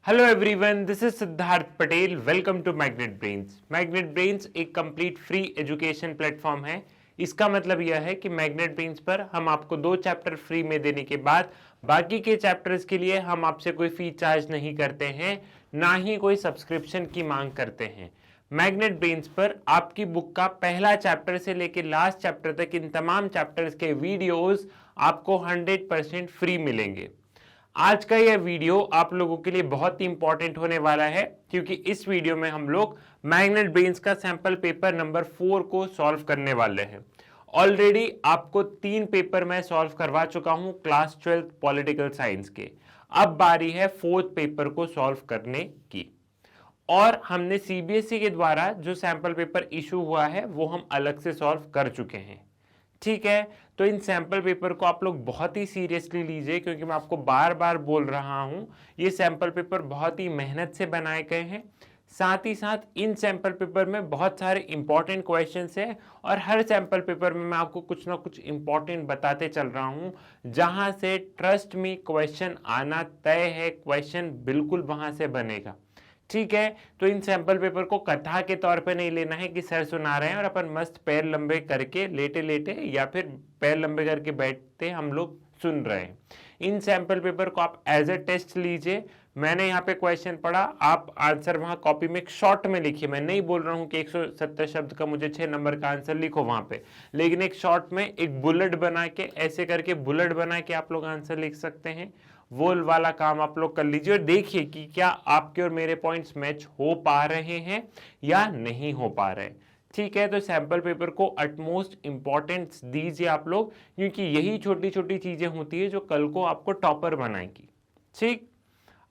Hello everyone, this is Siddharth Patel. Welcome to magnet brains. Magnet brains एक complete free education platform है। इसका मतलब यह है कि मैग्नेट ब्रेन्स पर हम आपको 2 चैप्टर फ्री में देने के बाद बाकी के चैप्टर्स के लिए हम आपसे कोई फी चार्ज नहीं करते हैं, ना ही कोई सब्सक्रिप्शन की मांग करते हैं। मैग्नेट ब्रेन्स पर आपकी बुक का पहला चैप्टर से लेकर लास्ट चैप्टर तक इन तमाम चैप्टर्स के वीडियोस आपको 100% फ्री मिलेंगे। आज का यह वीडियो आप लोगों के लिए बहुत ही इंपॉर्टेंट होने वाला है, क्योंकि इस वीडियो में हम लोग मैग्नेट ब्रेन्स का सैंपल पेपर नंबर 4 को सॉल्व करने वाले हैं। ऑलरेडी आपको 3 पेपर मैं सॉल्व करवा चुका हूं क्लास 12 पॉलिटिकल साइंस के। अब बारी है 4th पेपर को सॉल्व करने की, और हमने सीबीएसई के द्वारा जो सैंपल पेपर इशू हुआ है वो हम अलग से सॉल्व कर चुके हैं। ठीक है, तो इन सैंपल पेपर को आप लोग बहुत ही सीरियसली लीजिए, क्योंकि मैं आपको बार बार बोल रहा हूं ये सैंपल पेपर बहुत ही मेहनत से बनाए गए हैं। साथ ही साथ इन सैंपल पेपर में बहुत सारे इंपॉर्टेंट क्वेश्चंस हैं, और हर सैंपल पेपर में मैं आपको कुछ ना कुछ इंपॉर्टेंट बताते चल रहा हूं, जहां से ट्रस्ट मी क्वेश्चन आना तय है। क्वेश्चन बिल्कुल वहां से बनेगा। ठीक है, तो इन सैंपल पेपर को कथा के तौर पे नहीं लेना है कि सर सुना रहे हैं और अपन मस्त पैर लंबे करके लेटे लेटे या फिर पैर लंबे करके बैठते हम लोग सुन रहे हैं। इन सैंपल पेपर को आप एज ए टेस्ट लीजिए। मैंने यहाँ पे क्वेश्चन पढ़ा, आप आंसर वहां कॉपी में एक शॉर्ट में लिखिए। मैं नहीं बोल रहा हूँ कि 170 शब्द का मुझे 6 नंबर का आंसर लिखो वहां पे, लेकिन एक शॉर्ट में एक बुलेट बना के, ऐसे करके बुलेट बना के आप लोग आंसर लिख सकते हैं। वो वाला काम आप लोग कर लीजिए और देखिए कि क्या आपके और मेरे पॉइंट्स मैच हो पा रहे हैं या नहीं हो पा रहे। ठीक है, तो सैंपल पेपर को अटमोस्ट इंपॉर्टेंस दीजिए आप लोग, क्योंकि यही छोटी छोटी चीजें होती है जो कल को आपको टॉपर बनाएंगी। ठीक,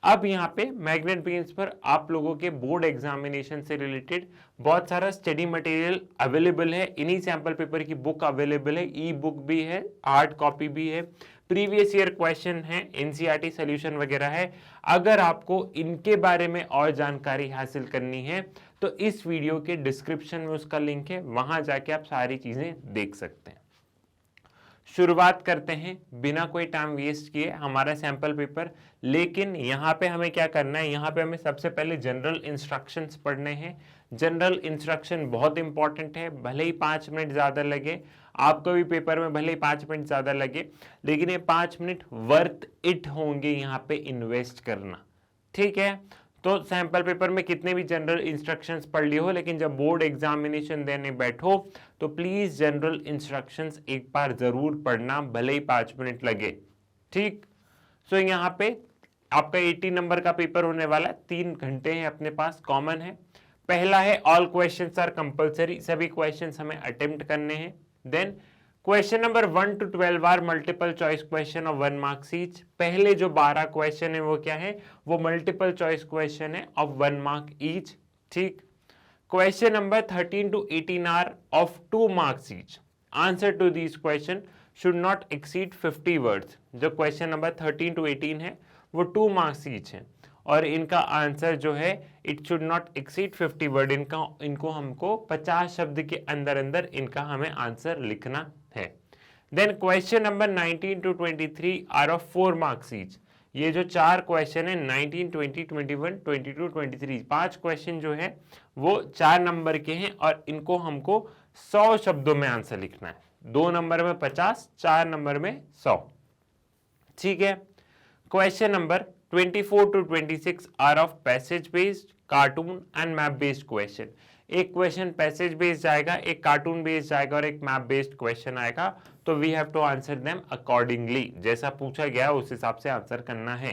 अब यहाँ पे मैग्नेट ब्रेन्स पर आप लोगों के बोर्ड एग्जामिनेशन से रिलेटेड बहुत सारा स्टडी मटेरियल अवेलेबल है। इन्हीं सैंपल पेपर की बुक अवेलेबल है, ई बुक भी है, हार्ड कॉपी भी है, प्रीवियस ईयर क्वेश्चन है, एनसीईआरटी सॉल्यूशन वगैरह है। अगर आपको इनके बारे में और जानकारी हासिल करनी है तो इस वीडियो के डिस्क्रिप्शन में उसका लिंक है, वहां जाके आप सारी चीजें देख सकते हैं। शुरुआत करते हैं बिना कोई टाइम वेस्ट किए हमारा सैंपल पेपर। लेकिन यहाँ पे हमें क्या करना है, यहाँ पे हमें सबसे पहले जनरल इंस्ट्रक्शंस पढ़ने हैं। जनरल इंस्ट्रक्शन बहुत इंपॉर्टेंट है, भले ही 5 मिनट ज़्यादा लगे आपको भी पेपर में, भले ही 5 मिनट ज़्यादा लगे, लेकिन ये 5 मिनट वर्थ इट होंगे यहाँ पे इन्वेस्ट करना। ठीक है, तो सैंपल पेपर में कितने भी जनरल इंस्ट्रक्शंस पढ़ लिए हो, लेकिन जब बोर्ड एग्जामिनेशन देने बैठो तो प्लीज जनरल इंस्ट्रक्शंस एक बार जरूर पढ़ना, भले ही 5 मिनट लगे। ठीक, सो यहाँ पे आपका 80 नंबर का पेपर होने वाला है, 3 घंटे हैं अपने पास, कॉमन है। पहला है ऑल क्वेश्चंस आर कंपलसरी, सभी क्वेश्चंस हमें अटेम्प्ट करने हैं। Then question number 1 to 12 are multiple choice question of 1 marks each. पहले जो 12 क्वेश्चन है वो क्या है, वो मल्टीपल चॉइस क्वेश्चन है ऑफ 1 मार्क ईच। ठीक, question number 13 to 18 are of 2 marks each. Answer to this question should not exceed 50 words. जो क्वेश्चन नंबर 13 to 18 है वो 2 मार्क्स ईच है, और इनका आंसर जो है it should not exceed 50 word. इनको हमको 50 शब्द के अंदर अंदर इनका हमें आंसर लिखना है। Then question number 19 to 23 are of 4 marks each. ये जो 4 क्वेश्चन है 19, 20, 21, 22, 23, 5 क्वेश्चन जो है वो 4 नंबर के हैं, और इनको हमको 100 शब्दों में आंसर लिखना है। 2 नंबर में 50, 4 नंबर में 100। ठीक है, question number 24 to 26 are of passage based, cartoon and map based question. एक क्वेश्चन पैसेज बेस्ड जाएगा, एक कार्टून बेस्ड जाएगा, और एक मैप बेस्ड क्वेश्चन आएगा। तो we have to answer them accordingly, जैसा पूछा गया उस हिसाब से आंसर करना है।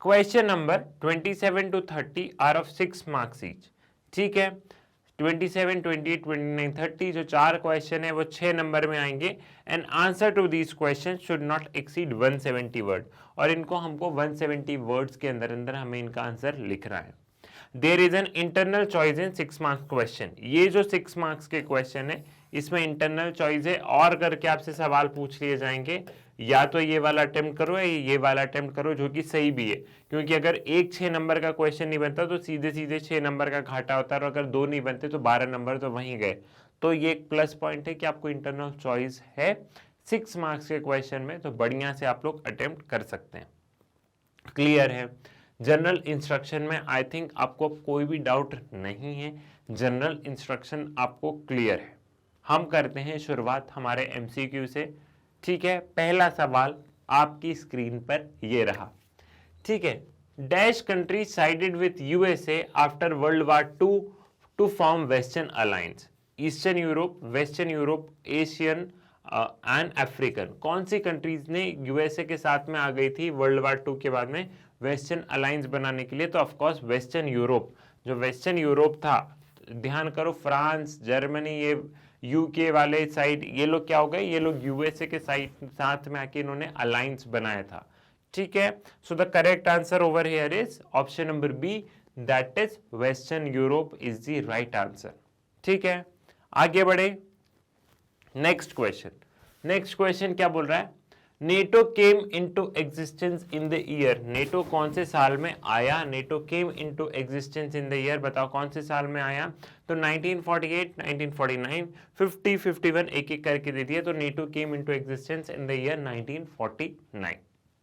Question number 27 to 30 are of 6 marks each. ठीक है, 27, 28, 29, 30 जो 4 क्वेश्चन है वो 6 नंबर में आएंगे, and answer to this question should not exceed 170 word, और इनको हमको 170 वर्ड्स के अंदर अंदर हमें इनका आंसर लिखना है। There is an internal choice in 6 marks question. ये जो 6 मार्क्स के क्वेश्चन है इसमें इंटरनल चॉइस है, और करके आपसे सवाल पूछ लिए जाएंगे, या तो ये वाला अटेम्प्ट करो या ये वाला अटेम्प्ट करो, जो कि सही भी है, क्योंकि अगर एक 6 नंबर का क्वेश्चन नहीं बनता तो सीधे सीधे 6 नंबर का घाटा होता है, और अगर 2 नहीं बनते तो 12 नंबर तो वहीं गए। तो ये एक प्लस पॉइंट है कि आपको इंटरनल चॉइस है 6 मार्क्स के क्वेश्चन में, तो बढ़िया से आप लोग अटेम्प्ट कर सकते हैं। क्लियर है। जनरल इंस्ट्रक्शन में आई थिंक आपको कोई भी डाउट नहीं है, जनरल इंस्ट्रक्शन आपको क्लियर है। हम करते हैं शुरुआत हमारे एमसीक्यू से। ठीक है, पहला सवाल आपकी स्क्रीन पर ये रहा। ठीक है, dash country sided with USA after world war two to form western alliance. Eastern Europe, western Europe, Asian and African. कौन सी कंट्रीज ने यूएसए के साथ में आ गई थी वर्ल्ड वार 2 के बाद में वेस्टर्न अलायंस बनाने के लिए? तो ऑफकोर्स वेस्टर्न यूरोप। जो वेस्टर्न यूरोप था, ध्यान करो, फ्रांस, जर्मनी, ये यूके वाले साइड, ये लोग क्या हो गए, ये लोग यूएसए के साथ में आके इन्होंने अलायंस बनाया था। ठीक है, so the correct answer over here is option number B, that is western Europe is the right answer. ठीक है, आगे बढ़े। नेक्स्ट क्वेश्चन क्या बोल रहा है? NATO came into existence in the year. NATO कौन से साल में आया? NATO came into existence in the year, बताओ कौन से साल में आया? तो 1948, 1949, 50, 51, एक एक करके दे दिया। तो NATO came into existence in the year 1949।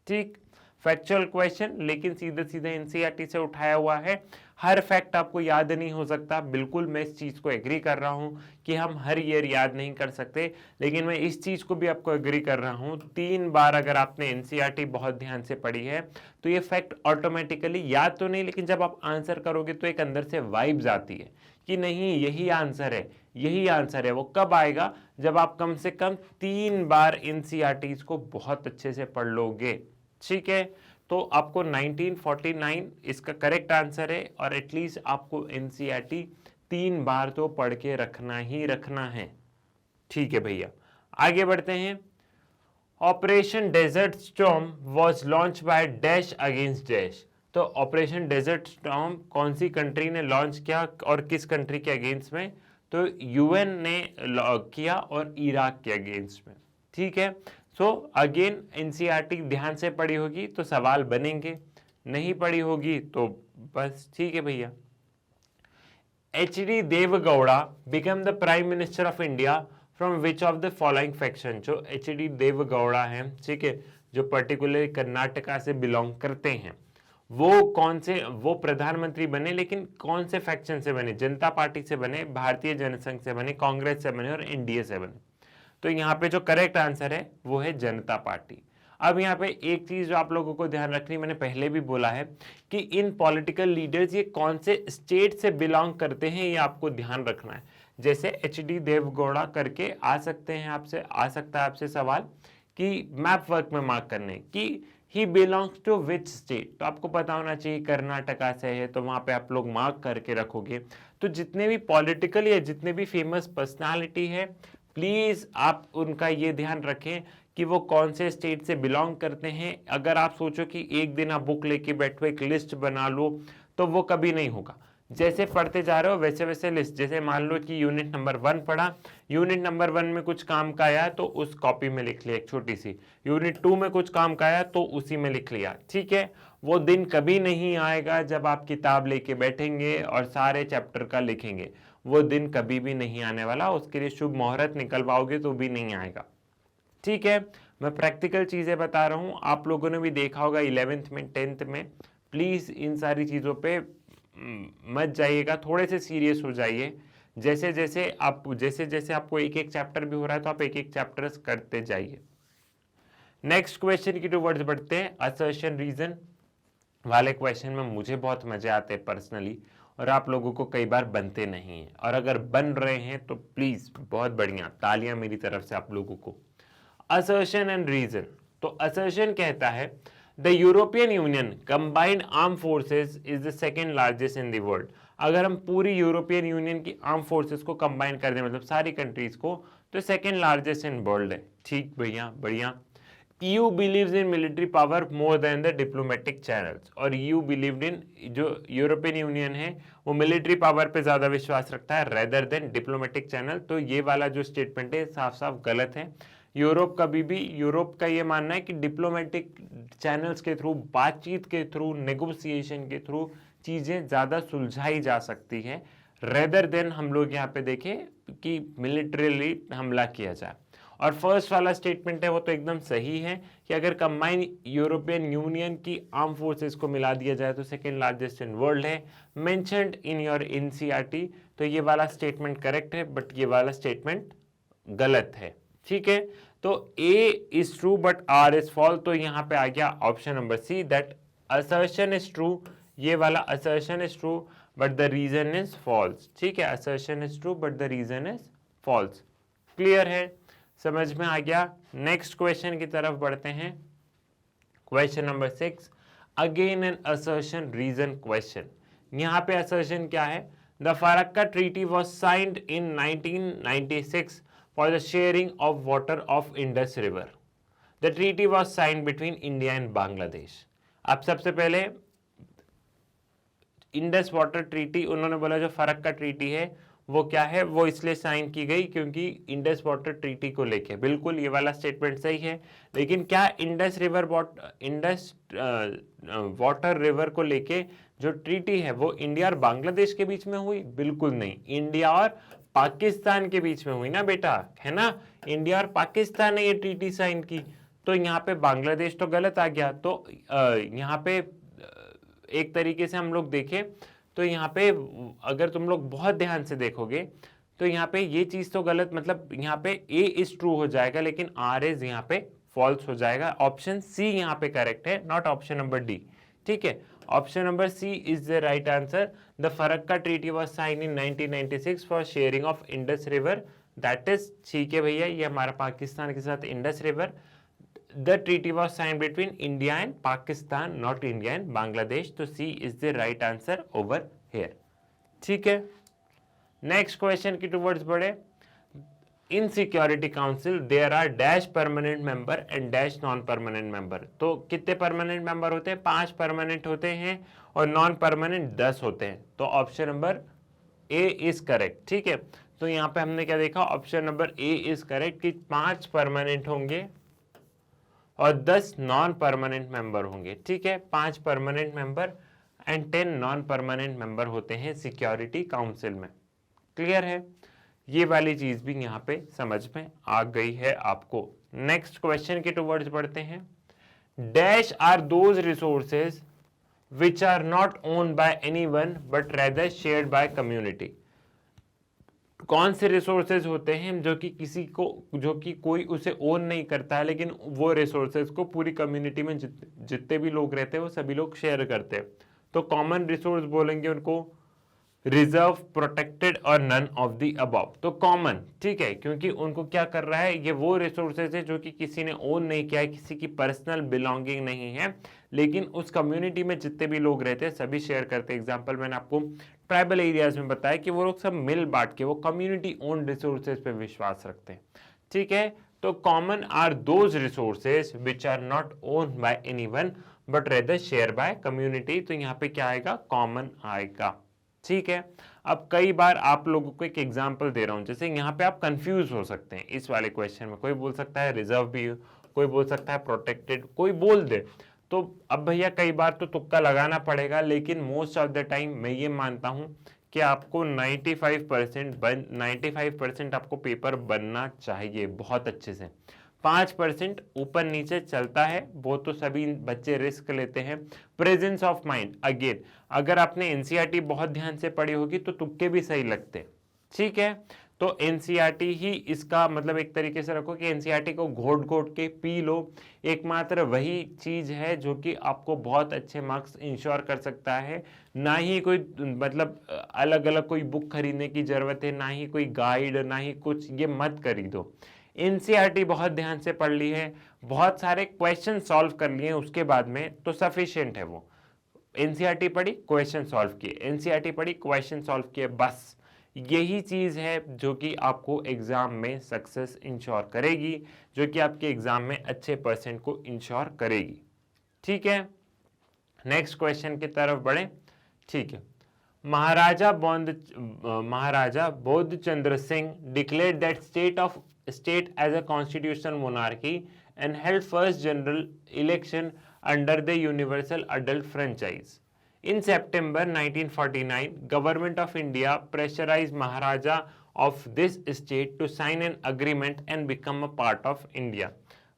ठीक, फैक्चुअल क्वेश्चन, लेकिन सीधे सीधे एनसीईआरटी से उठाया हुआ है। हर फैक्ट आपको याद नहीं हो सकता, बिल्कुल मैं इस चीज को एग्री कर रहा हूं कि हम हर ईयर याद नहीं कर सकते, लेकिन मैं इस चीज को भी आपको एग्री कर रहा हूं, 3 बार अगर आपने एनसीईआरटी बहुत ध्यान से पढ़ी है तो ये फैक्ट ऑटोमेटिकली, याद तो नहीं लेकिन जब आप आंसर करोगे तो एक अंदर से वाइब्स आती है कि नहीं यही आंसर है, यही आंसर है। वो कब आएगा? जब आप कम से कम 3 बार एनसीईआरटी को बहुत अच्छे से पढ़ लोगे। ठीक है, तो आपको 1949 इसका करेक्ट आंसर है, और एटलीस्ट आपको एनसीईआरटी 3 बार तो पढ़ के रखना ही रखना है। ठीक है भैया, आगे बढ़ते हैं। Operation desert storm was launch by dash against dash. तो ऑपरेशन डेजर्ट स्टॉर्म कौन सी कंट्री ने लॉन्च किया और किस कंट्री के अगेंस्ट में? तो यूएन ने किया और इराक के अगेंस्ट में। ठीक है, सो अगेन एनसीईआरटी ध्यान से पढ़ी होगी तो सवाल बनेंगे, नहीं पढ़ी होगी तो बस। ठीक है भैया, HD Deve Gowda become the prime minister of India from which of the following faction. जो एचडी देवगौड़ा हैं, ठीक है, जो पर्टिकुलर कर्नाटका से बिलोंग करते हैं, वो कौन से, वो प्रधानमंत्री बने, लेकिन कौन से फैक्शन से बने? जनता पार्टी से बने, भारतीय जनसंघ से बने, कांग्रेस से बने और एनडीए से बने। तो यहाँ पे जो करेक्ट आंसर है वो है जनता पार्टी। अब यहाँ पे एक चीज जो आप लोगों को ध्यान रखनी, मैंने पहले भी बोला है कि इन पॉलिटिकल लीडर्स ये कौन से स्टेट से बिलोंग करते हैं, ये आपको ध्यान रखना है। जैसे एचडी देवगौड़ा करके आ सकते हैं, आपसे आ सकता है आपसे सवाल कि मैप वर्क में मार्क करने कि he belongs to which state, तो आपको पता होना चाहिए कर्नाटका से है, तो वहां पे आप लोग मार्क करके रखोगे। तो जितने भी पॉलिटिकल या जितने भी फेमस पर्सनालिटी है, प्लीज आप उनका ये ध्यान रखें कि वो कौन से स्टेट से बिलोंग करते हैं। अगर आप सोचो कि एक दिन आप बुक लेके बैठो, एक लिस्ट बना लो, तो वो कभी नहीं होगा। जैसे पढ़ते जा रहे हो वैसे वैसे लिस्ट, जैसे मान लो कि यूनिट नंबर 1 पढ़ा, यूनिट नंबर 1 में कुछ काम का आया तो उस कॉपी में लिख लिया एक छोटी सी, यूनिट 2 में कुछ काम का आया तो उसी में लिख लिया। ठीक है, वो दिन कभी नहीं आएगा जब आप किताब लेके बैठेंगे और सारे चैप्टर का लिखेंगे, वो दिन कभी भी नहीं आने वाला। उसके लिए शुभ मुहूर्त निकलवाओगे तो भी नहीं आएगा। ठीक है, मैं प्रैक्टिकल चीजें बता रहा हूं, आप लोगों ने भी देखा होगा 11th में 10th में। प्लीज इन सारी चीजों पे मत जाइएगा, थोड़े से सीरियस हो जाइए। जैसे जैसे आपको एक एक चैप्टर भी हो रहा है तो आप एक एक चैप्टर्स करते जाइए। नेक्स्ट क्वेश्चन की टुवर्ड्स बढ़ते हैं। असर्शन रीजन वाले क्वेश्चन में मुझे बहुत मजे आते हैं पर्सनली, और आप लोगों को कई बार बनते नहीं हैं, और अगर बन रहे हैं तो प्लीज बहुत बढ़िया, तालियां मेरी तरफ से आप लोगों को। Assertion and reason. तो असर्शन कहता है the European union combined arm forces is the second largest in the world. अगर हम पूरी यूरोपियन यूनियन की आर्म फोर्सेस को कंबाइन कर दें, मतलब सारी कंट्रीज को, तो सेकेंड लार्जेस्ट इन वर्ल्ड है। ठीक भैया, बढ़िया। EU believes in military power more than the diplomatic channels, और EU believed in, जो यूरोपियन यूनियन है वो मिलिट्री पावर पे ज्यादा विश्वास रखता है रेदर देन डिप्लोमेटिक चैनल। तो ये वाला जो स्टेटमेंट है साफ साफ गलत है। यूरोप कभी भी, यूरोप का ये मानना है कि डिप्लोमेटिक चैनल्स के थ्रू, बातचीत के थ्रू, नेगोशिएशन के थ्रू चीजें ज्यादा सुलझाई जा सकती है रेदर देन हम लोग यहाँ पे देखें कि मिलिट्रीली हमला किया जाए। और फर्स्ट वाला स्टेटमेंट है वो तो एकदम सही है कि अगर कंबाइन यूरोपियन यूनियन की आर्म फोर्सेस को मिला दिया जाए तो सेकेंड लार्जेस्ट इन वर्ल्ड है, मेंशन्ड इन योर एनसीईआरटी। तो ये वाला स्टेटमेंट करेक्ट है, बट ये वाला स्टेटमेंट गलत है। ठीक है, तो A is true but R is false. तो यहाँ पे आ गया option number C, that assertion is true, ये वाला assertion is true but the reason is false. ठीक है, assertion is true but the reason is false. Clear है, समझ में आ गया। नेक्स्ट क्वेश्चन की तरफ बढ़ते हैं। Question number 6, again an assertion reason question. यहाँ पे असर्शन क्या है? The Farakka treaty was signed in 1996 for the sharing of water of Indus River. The treaty was signed between India and Bangladesh. अब सबसे पहले इंडस वाटर ट्रीटी, उन्होंने बोला जो फरक्का ट्रीटी है वो क्या है, वो इसलिए साइन की गई क्योंकि इंडस वाटर ट्रीटी को लेके। बिल्कुल ये वाला स्टेटमेंट सही है, लेकिन क्या इंडस वाटर रिवर को लेके जो ट्रीटी है वो इंडिया और बांग्लादेश के बीच में हुई? बिल्कुल नहीं, इंडिया और पाकिस्तान के बीच में हुई ना बेटा, है ना। इंडिया और पाकिस्तान ने ये ट्रीटी साइन की, तो यहाँ पे बांग्लादेश तो गलत आ गया। तो यहाँ पे एक तरीके से हम लोग देखें तो यहाँ पे अगर तुम लोग बहुत ध्यान से देखोगे तो यहाँ पे ये चीज तो गलत, मतलब यहाँ पे A इज ट्रू हो जाएगा लेकिन R इज यहाँ पे फॉल्स हो जाएगा। ऑप्शन सी यहाँ पे करेक्ट है, नॉट ऑप्शन नंबर डी। ठीक है, option number C is the right answer. The Farakka treaty was sign in 1996 for sharing of Indus river, that is ठीक है भैया, ये हमारा पाकिस्तान के साथ Indus river. The treaty was signed between India and Pakistan, not India and Bangladesh. तो C is the right answer over here. ठीक है, नेक्स्ट क्वेश्चन की टुवर्ड्स बढ़े। In security council there are dash permanent member and dash non permanent member. तो कितने permanent member होते हैं? 5 permanent होते हैं और नॉन परमानेंट 10 होते हैं। तो option number A is correct. ठीक है, तो यहाँ पे हमने क्या देखा, option number A is correct कि 5 परमानेंट होंगे और 10 नॉन परमानेंट मेंबर होंगे। ठीक है, 5 permanent member and 10 non permanent member होते हैं सिक्योरिटी काउंसिल में। क्लियर है, ये वाली चीज भी यहाँ पे समझ में आ गई है आपको। नेक्स्ट क्वेश्चन के टुवर्ड्स बढ़ते हैं। Dash are those resources which are not owned by anyone but rather shared by community. कौन से रिसोर्सेज होते हैं जो कि कोई उसे ओन नहीं करता है, लेकिन वो रिसोर्सेज को पूरी कम्युनिटी में जितने भी लोग रहते हैं वो सभी लोग शेयर करते हैं। तो कॉमन रिसोर्स बोलेंगे उनको, रिजर्व, प्रोटेक्टेड और नन ऑफ द अबव। तो कॉमन, ठीक है, क्योंकि उनको क्या कर रहा है, ये वो रिसोर्सेज है जो कि किसी ने ओन नहीं किया है, किसी की पर्सनल बिलोंगिंग नहीं है, लेकिन उस कम्युनिटी में जितने भी लोग रहते हैं सभी शेयर करते हैं। एग्जांपल मैंने आपको ट्राइबल एरियाज में बताया कि वो लोग सब मिल बांट के वो कम्युनिटी ओन रिसोर्सेज पे विश्वास रखते हैं। ठीक है, तो common are those resources which are not owned by anyone but rather share by community. तो यहाँ पे क्या आएगा, कॉमन आएगा। ठीक है, अब कई बार आप लोगों को एक एग्जांपल दे रहा हूं, जैसे यहाँ पे आप कंफ्यूज हो सकते हैं इस वाले क्वेश्चन में। कोई बोल सकता है रिजर्व भी, कोई बोल सकता है प्रोटेक्टेड, कोई बोल दे। तो अब भैया कई बार तो तुक्का लगाना पड़ेगा, लेकिन मोस्ट ऑफ द टाइम मैं ये मानता हूं कि आपको 95% आपको पेपर बनना चाहिए बहुत अच्छे से। 5% ऊपर नीचे चलता है, वो तो सभी बच्चे रिस्क लेते हैं। प्रेजेंस ऑफ माइंड, अगेन अगर आपने एनसीईआरटी बहुत ध्यान से पढ़ी होगी तो तुक्के भी सही लगते। ठीक है, तो एनसीईआरटी ही इसका मतलब एक तरीके से रखो कि एनसीईआरटी को घोट घोट के पी लो। एकमात्र वही चीज है जो कि आपको बहुत अच्छे मार्क्स इंश्योर कर सकता है। ना ही कोई मतलब अलग अलग कोई बुक खरीदने की जरूरत है, ना ही कोई गाइड, ना ही कुछ, ये मत खरीदो। एनसीईआरटी बहुत ध्यान से पढ़ ली है, बहुत सारे क्वेश्चन सॉल्व कर लिए उसके बाद में तो सफिशिएंट है वो। एनसीईआरटी पढ़ी, क्वेश्चन सॉल्व किए, एनसीईआरटी पढ़ी, क्वेश्चन सॉल्व किए, बस यही चीज है जो कि आपको एग्जाम में सक्सेस इंश्योर करेगी, जो कि आपके एग्जाम में अच्छे परसेंट को इंश्योर करेगी। ठीक है, नेक्स्ट क्वेश्चन की तरफ बढ़े। ठीक है, Maharaja Bodh Chandra Singh declared that state as a constitutional monarchy and held first general election under the universal adult franchise. In September 1949, Government of India pressurized Maharaja of this state to sign an agreement and become a part of India.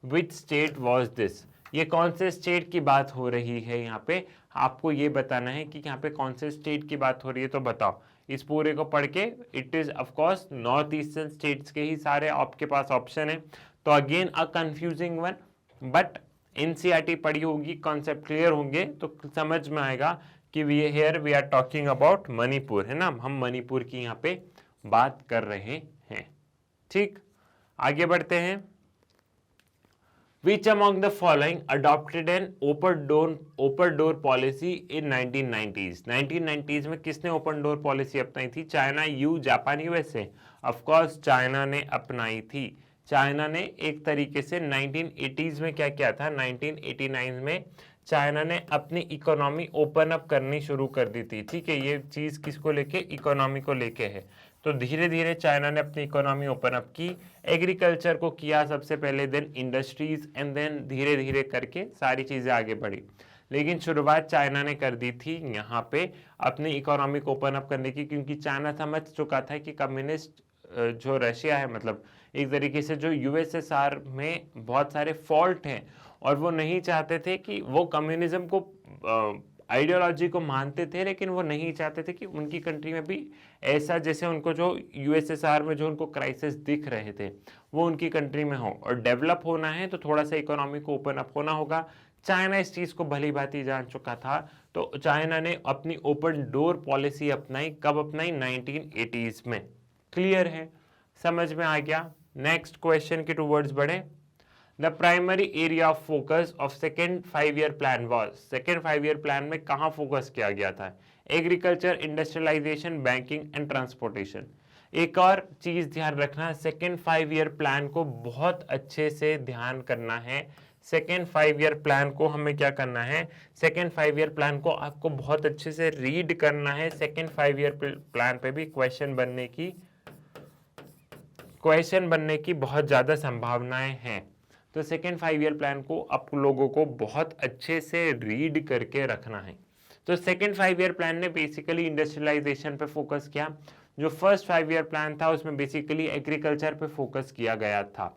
Which state was this? ये कौन से state की बात हो रही है यहाँ पे, आपको ये बताना है कि यहाँ पे कौन से स्टेट की बात हो रही है, तो बताओ इस पूरे को पढ़ के। It is of course north eastern states के ही सारे आपके पास ऑप्शन है। तो again a confusing one, but NCERT पढ़ी होगी, कॉन्सेप्ट क्लियर होंगे तो समझ में आएगा कि we are talking about Manipur, है ना, हम मणिपुर की यहाँ पे बात कर रहे हैं। ठीक, आगे बढ़ते हैं। Which among the following adopted an open door policy in 1990s? 1990s में किसने ओपन डोर पॉलिसी अपनाई थी? China, Japan, USA? Of course China ने अपनाई थी। चाइना ने एक तरीके से 1980s में क्या किया था, 1989 में चाइना ने अपनी इकोनॉमी ओपन अप करनी शुरू कर दी थी। ठीक है, ये चीज किसको लेके, इकोनॉमी को लेके है। तो धीरे धीरे चाइना ने अपनी इकोनॉमी ओपन अप की, एग्रीकल्चर को किया सबसे पहले, देन इंडस्ट्रीज, एंड देन धीरे धीरे करके सारी चीजें आगे बढ़ी। लेकिन शुरुआत चाइना ने कर दी थी यहाँ पे अपनी इकोनॉमी को ओपन अप करने की, क्योंकि चाइना समझ चुका था कि कम्युनिस्ट जो रशिया है, मतलब एक तरीके से जो यूएसएसआर में बहुत सारे फॉल्ट हैं, और वो नहीं चाहते थे कि वो कम्युनिज्म को आइडियोलॉजी को मानते थे, लेकिन वो नहीं चाहते थे कि उनकी कंट्री में भी ऐसा, जैसे उनको जो यूएसएसआर में जो उनको क्राइसिस दिख रहे थे वो उनकी कंट्री में हो। और डेवलप होना है तो थोड़ा सा इकोनॉमी को ओपन अप होना होगा। चाइना इस चीज़ को भली भांति जान चुका था, तो चाइना ने अपनी ओपन डोर पॉलिसी अपनाई। कब अपनाई? 1980s में। क्लियर है, समझ में आ गया। नेक्स्ट क्वेश्चन के टूवर्ड्स बढ़े। The primary area of focus of second 5-year plan was, second 5-year plan में कहाँ फोकस किया गया था? Agriculture, industrialisation, banking and transportation. एक और चीज ध्यान रखना, सेकेंड 5-year प्लान को बहुत अच्छे से ध्यान करना है। सेकेंड 5-year प्लान को हमें क्या करना है, सेकेंड 5-year प्लान को आपको बहुत अच्छे से रीड करना है। सेकेंड 5-year प्लान पे भी क्वेश्चन बनने की बहुत ज्यादा संभावनाएं हैं। तो सेकेंड 5-year प्लान को आप लोगों को बहुत अच्छे से रीड करके रखना है। तो सेकेंड 5-year प्लान ने बेसिकली इंडस्ट्रियलाइजेशन पे फोकस किया। जो फर्स्ट 5-year प्लान था उसमें बेसिकली एग्रीकल्चर पे फोकस किया गया था।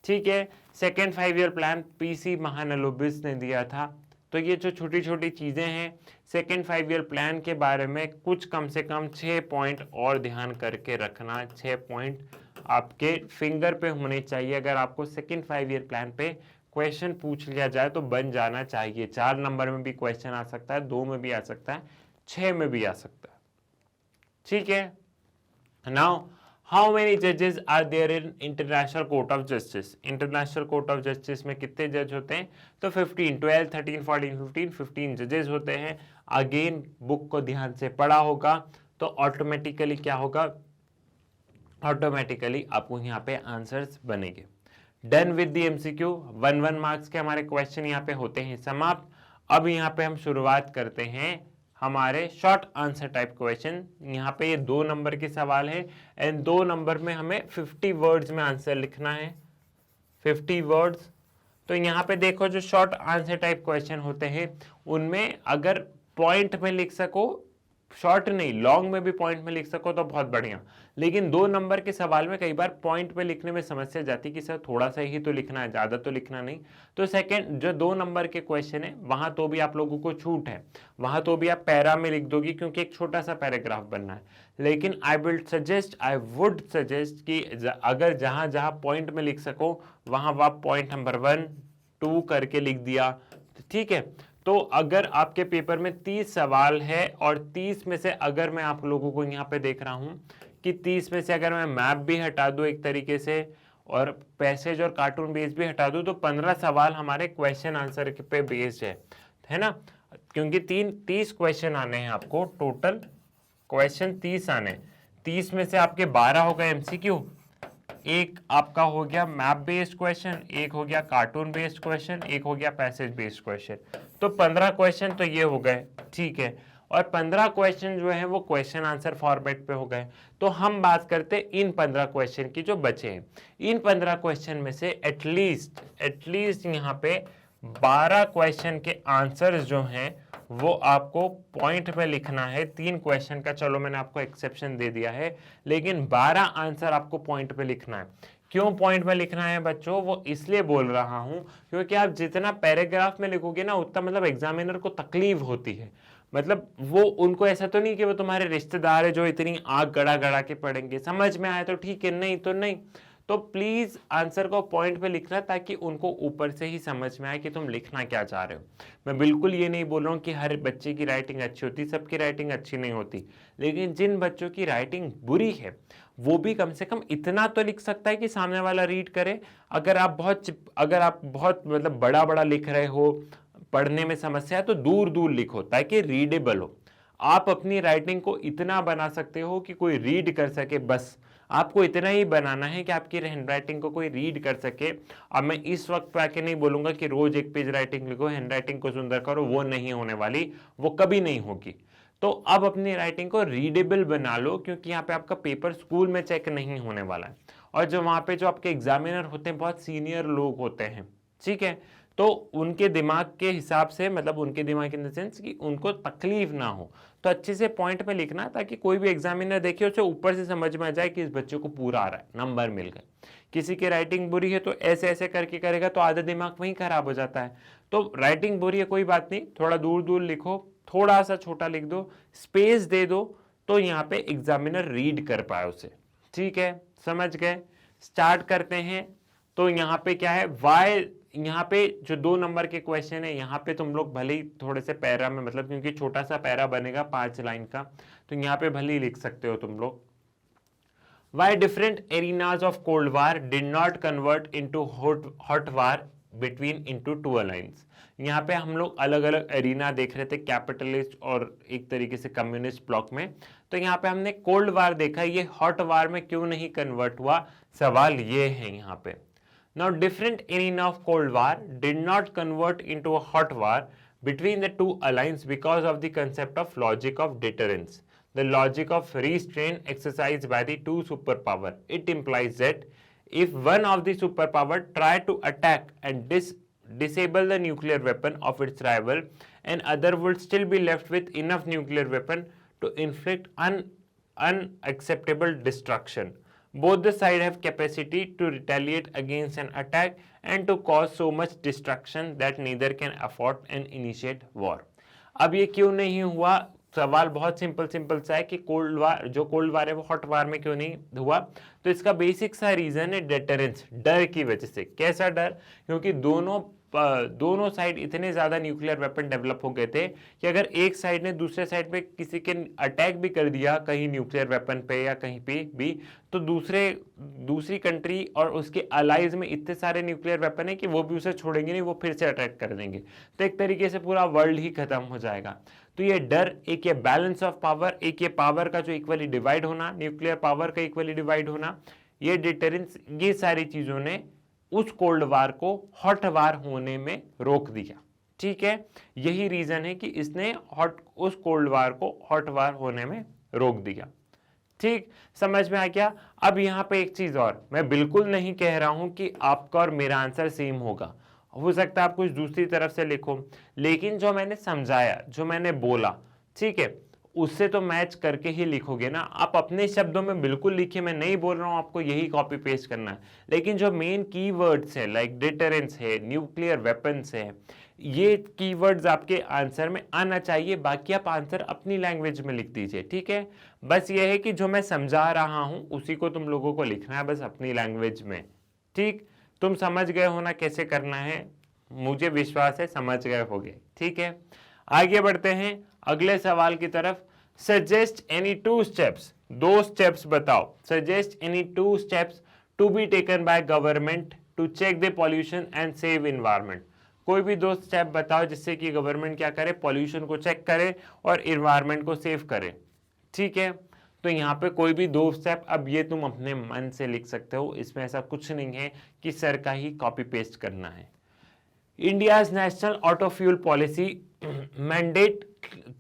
ठीक है, second 5-year plan PC Mahalanobis ने दिया था। तो ये जो छोटी छोटी चीजें हैं सेकेंड 5-year प्लान के बारे में, कुछ कम से कम 6 पॉइंट और ध्यान करके रखना। 6 पॉइंट आपके फिंगर पे होने चाहिए। अगर आपको सेकेंड 5-year प्लान पे क्वेश्चन पूछ लिया जाए तो बन जाना चाहिए। 4 नंबर में भी क्वेश्चन आ सकता है, 2 में भी आ सकता है, 6 में भी आ सकता है। ठीक है, नाउ हाउ मेनी जजेस are there in international court of justice? International court of justice में कितने जज होते हैं? तो 15, 12, 13, 14, 15 जजेस होते हैं। अगेन बुक को ध्यान से पढ़ा होगा तो ऑटोमेटिकली क्या होगा, ऑटोमेटिकली आपको यहाँ पे आंसर्स बनेंगे। Done with the MCQ. 1 marks के हमारे क्वेश्चन यहाँ पे होते हैं समाप्त। अब यहाँ पे हम शुरुआत करते हैं हमारे शॉर्ट आंसर टाइप क्वेश्चन। यहाँ पे ये 2 नंबर के सवाल है, एंड 2 नंबर में हमें 50 वर्ड्स में आंसर लिखना है, 50 वर्ड्स। तो यहाँ पे देखो जो शॉर्ट आंसर टाइप क्वेश्चन होते हैं उनमें अगर पॉइंट में लिख सको, शॉर्ट नहीं लॉन्ग में भी पॉइंट में लिख सको तो बहुत बढ़िया। लेकिन 2 नंबर के सवाल में कई बार पॉइंट में लिखने में समस्या जाती कि सर थोड़ा सा ही तो लिखना है, ज्यादा तो लिखना नहीं। तो सेकंड जो 2 नंबर के क्वेश्चन है वहां तो भी आप लोगों को छूट है, वहां तो भी आप पैरा में लिख दोगे क्योंकि एक छोटा सा पैराग्राफ बनना है। लेकिन आई वुड सजेस्ट कि अगर जहां जहां पॉइंट में लिख सको वहां आप पॉइंट नंबर 1, 2 करके लिख दिया, ठीक है। तो अगर आपके पेपर में 30 सवाल है और 30 में से अगर मैं आप लोगों को यहाँ पे देख रहा हूँ कि 30 में से अगर मैं मैप भी हटा दूँ एक तरीके से और पैसेज और कार्टून बेस्ड भी हटा दूँ तो 15 सवाल हमारे क्वेश्चन आंसर पे बेस्ड है ना, क्योंकि 30 क्वेश्चन आने हैं आपको, टोटल क्वेश्चन 30 आने। 30 में से आपके 12 हो गए एमसीक्यू, एक आपका हो गया मैप बेस्ड क्वेश्चन, एक हो गया कार्टून बेस्ड क्वेश्चन, एक हो गया पैसेज बेस्ड क्वेश्चन। तो 15 क्वेश्चन तो ये हो गए, ठीक है। और 15 क्वेश्चन जो है वो क्वेश्चन आंसर फॉर्मेट पे हो गए। तो हम बात करते हैं इन 15 क्वेश्चन की जो बचे हैं। इन 15 क्वेश्चन में से एटलीस्ट यहाँ पे 12 क्वेश्चन के आंसर्स जो हैं वो आपको पॉइंट में लिखना है। 3 क्वेश्चन का चलो मैंने आपको एक्सेप्शन दे दिया है, लेकिन 12 आंसर आपको पॉइंट पे लिखना है। क्यों पॉइंट में लिखना है बच्चों, वो इसलिए बोल रहा हूं क्योंकि आप जितना पैराग्राफ में लिखोगे ना उतना मतलब एग्जामिनर को तकलीफ होती है। मतलब वो उनको ऐसा तो नहीं कि वो तुम्हारे रिश्तेदार है जो इतनी आग गड़ा गड़ा के पढ़ेंगे, समझ में आए तो ठीक है, नहीं तो नहीं। तो प्लीज आंसर को पॉइंट पे लिखना ताकि उनको ऊपर से ही समझ में आए कि तुम लिखना क्या चाह रहे हो। मैं बिल्कुल ये नहीं बोल रहा हूँ कि हर बच्चे की राइटिंग अच्छी होती, सबकी राइटिंग अच्छी नहीं होती, लेकिन जिन बच्चों की राइटिंग बुरी है वो भी कम से कम इतना तो लिख सकता है कि सामने वाला रीड करे। अगर आप बहुत मतलब बड़ा बड़ा लिख रहे हो, पढ़ने में समस्या है, तो दूर दूर लिखो ताकि रीडेबल हो। आप अपनी राइटिंग को इतना बना सकते हो कि कोई रीड कर सके, बस आपको इतना ही बनाना है कि आपकी हैंड राइटिंग को कोई रीड कर सके। अब मैं इस वक्त पे आके नहीं बोलूंगा कि रोज एक पेज राइटिंग लिखो, हैंड राइटिंग को सुंदर करो, वो नहीं होने वाली, वो कभी नहीं होगी। तो अब अपनी राइटिंग को रीडेबल बना लो, क्योंकि यहाँ पे आपका पेपर स्कूल में चेक नहीं होने वाला है, और जो वहां पे जो आपके एग्जामिनर होते हैं बहुत सीनियर लोग होते हैं, ठीक है। तो उनके दिमाग के हिसाब से, मतलब उनके दिमाग इन द सेंस कि उनको तकलीफ ना हो, तो अच्छे से पॉइंट पे लिखना ताकि कोई भी एग्जामिनर देखे उसे ऊपर से समझ में आ जाए कि इस बच्चे को पूरा आ रहा है, नंबर मिल गए। किसी की राइटिंग बुरी है तो ऐसे ऐसे करके करेगा तो आधा दिमाग वहीं खराब हो जाता है। तो राइटिंग बुरी है कोई बात नहीं, थोड़ा दूर दूर लिखो, थोड़ा सा छोटा लिख दो, स्पेस दे दो, तो यहाँ पे एग्जामिनर रीड कर पाए उसे, ठीक है, समझ गए। स्टार्ट करते हैं। तो यहाँ पे क्या है, वाई, यहाँ पे जो 2 नंबर के क्वेश्चन है, यहाँ पे तुम लोग भले ही थोड़े से पैरा में, मतलब क्योंकि छोटा सा पैरा बनेगा 5 लाइन का, तो यहाँ पे भले ही लिख सकते हो तुम लोग। Why different arenas of Cold War did not convert into hot war between into two alliance? यहाँ पे हम लोग अलग अलग एरिना देख रहे थे, कैपिटलिस्ट और एक तरीके से कम्युनिस्ट ब्लॉक में। तो यहाँ पे हमने कोल्ड वार देखा, ये हॉट वार में क्यों नहीं कन्वर्ट हुआ, सवाल ये है यहाँ पे। Now different arena of Cold War did not convert into a hot war between the two alliances because of the concept of logic of deterrence, the logic of restraint exercised by the two superpower. It implies that if one of the superpower try to attack and disable the nuclear weapon of its rival, and other would still be left with enough nuclear weapon to inflict unacceptable destruction. Both the sides have capacity to retaliate against an attack and to cause so much destruction that neither can afford and initiate war. अब ये क्यों नहीं हुआ, सवाल बहुत simple सा है कि कोल्ड वार, जो कोल्ड वार है वो हॉट वार में क्यों नहीं हुआ। तो इसका बेसिक सा रीजन है डेटरेंस, डर की वजह से। कैसा डर, क्योंकि दोनों साइड इतने ज्यादा न्यूक्लियर वेपन डेवलप हो गए थे कि अगर एक साइड ने दूसरे साइड पे किसी के अटैक भी कर दिया कहीं न्यूक्लियर वेपन पे या कहीं पे भी, तो दूसरी कंट्री और उसके अलाइज में इतने सारे न्यूक्लियर वेपन है कि वो भी उसे छोड़ेंगे नहीं, वो फिर से अटैक कर देंगे। तो एक तरीके से पूरा वर्ल्ड ही खत्म हो जाएगा। तो ये डर, एक ये बैलेंस ऑफ पावर, एक ये पावर का जो इक्वली डिवाइड होना, न्यूक्लियर पावर का इक्वली डिवाइड होना, ये डिटरेंस, ये सारी चीजों ने उस कोल्ड वार को हॉट वार होने में रोक दिया, ठीक है। यही रीजन है कि इसने उस कोल्ड वार को हॉट वार होने में रोक दिया, ठीक, समझ में आ गया। अब यहां पे एक चीज और, मैं बिल्कुल नहीं कह रहा हूं कि आपका और मेरा आंसर सेम होगा, हो सकता है आप कुछ दूसरी तरफ से लिखो, लेकिन जो मैंने समझाया, जो मैंने बोला, ठीक है, उससे तो मैच करके ही लिखोगे ना। आप अपने शब्दों में बिल्कुल लिखिए, मैं नहीं बोल रहा हूं आपको यही कॉपी पेस्ट करना है, लेकिन जो मेन कीवर्ड्स है, लाइक डिटरेंस है, न्यूक्लियर वेपन्स है, ये कीवर्ड्स आपके आंसर में आना चाहिए। बाकी आप आंसर अपनी लैंग्वेज में लिख दीजिए, ठीक है। बस ये है कि जो मैं समझा रहा हूं उसी को तुम लोगों को लिखना है, बस अपनी लैंग्वेज में, ठीक। तुम समझ गए हो ना कैसे करना है, मुझे विश्वास है समझ गए होगे, ठीक है। आगे बढ़ते हैं अगले सवाल की तरफ। सजेस्ट एनी 2 स्टेप्स, 2 स्टेप्स बताओ, suggest any 2 steps to be taken by government to check the pollution and save environment. कोई भी 2 स्टेप बताओ जिससे कि गवर्नमेंट क्या करे, पॉल्यूशन को चेक करे और एनवायरनमेंट को सेव करे, ठीक है। तो यहाँ पे कोई भी 2 स्टेप, अब ये तुम अपने मन से लिख सकते हो, इसमें ऐसा कुछ नहीं है कि सर का ही कॉपी पेस्ट करना है। India's national auto fuel policy mandate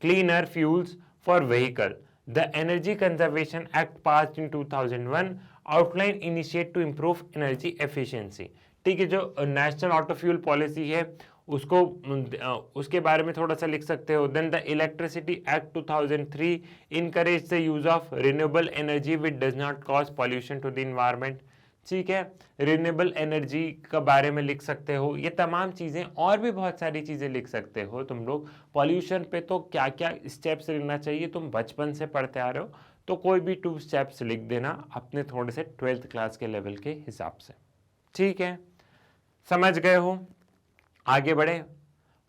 cleaner fuels for vehicle. The Energy Conservation Act passed in 2001 outline initiate to improve energy efficiency. ठीक है, जो नेशनल ऑटो फ्यूल पॉलिसी है उसके बारे में थोड़ा सा लिख सकते हो। Then the electricity act 2003 encourage the use of renewable energy which does not cause pollution to the environment. ठीक है, रिन्यूएबल एनर्जी के बारे में लिख सकते हो। ये तमाम चीज़ें और भी बहुत सारी चीज़ें लिख सकते हो तुम लोग। पॉल्यूशन पे तो क्या क्या स्टेप्स लेना चाहिए तुम बचपन से पढ़ते आ रहे हो, तो कोई भी 2 स्टेप्स लिख देना अपने थोड़े से 12th क्लास के लेवल के हिसाब से। ठीक है, समझ गए हो? आगे बढ़े।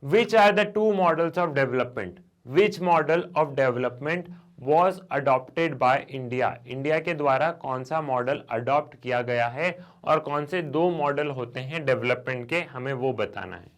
Which are the 2 models of development? Which model of development was adopted by India? India के द्वारा कौन सा मॉडल अडॉप्ट किया गया है और कौन से 2 मॉडल होते हैं डेवलपमेंट के, हमें वो बताना है।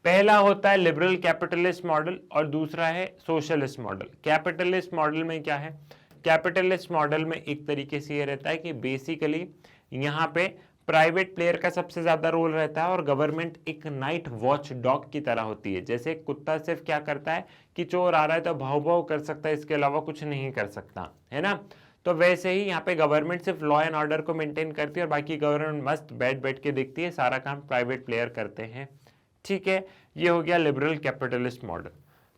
पहला होता है लिबरल कैपिटलिस्ट मॉडल और दूसरा है सोशलिस्ट मॉडल। कैपिटलिस्ट मॉडल में क्या है? कैपिटलिस्ट मॉडल में एक तरीके से ये रहता है कि बेसिकली यहाँ पे प्राइवेट प्लेयर का सबसे ज्यादा रोल रहता है और गवर्नमेंट एक नाइट वॉच डॉग की तरह होती है। जैसे कुत्ता सिर्फ क्या करता है कि चोर आ रहा है तो भाव भाव कर सकता है, इसके अलावा कुछ नहीं कर सकता, है ना। तो वैसे ही यहाँ पे गवर्नमेंट सिर्फ लॉ एंड ऑर्डर को मेंटेन करती है और बाकी गवर्नमेंट मस्त बैठ के देखती है, सारा काम प्राइवेट प्लेयर करते हैं। ठीक है, ये हो गया liberal capitalist model.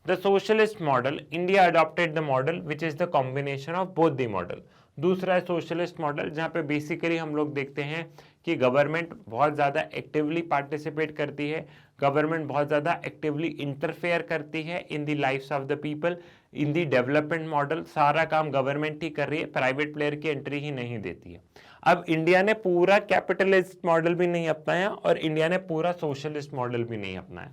The socialist model, India adopted the model which is the combination of both the model. दूसरा है सोशलिस्ट मॉडल, जहाँ पे बेसिकली हम लोग देखते हैं कि गवर्नमेंट बहुत ज़्यादा एक्टिवली पार्टिसिपेट करती है, गवर्नमेंट बहुत ज़्यादा एक्टिवली इंटरफेयर करती है in the lifes of the people. In the development model सारा काम गवर्नमेंट ही कर रही है, प्राइवेट प्लेयर की एंट्री ही नहीं देती है। अब इंडिया ने पूरा कैपिटलिस्ट मॉडल भी नहीं अपनाया और इंडिया ने पूरा सोशलिस्ट मॉडल भी नहीं अपनाया।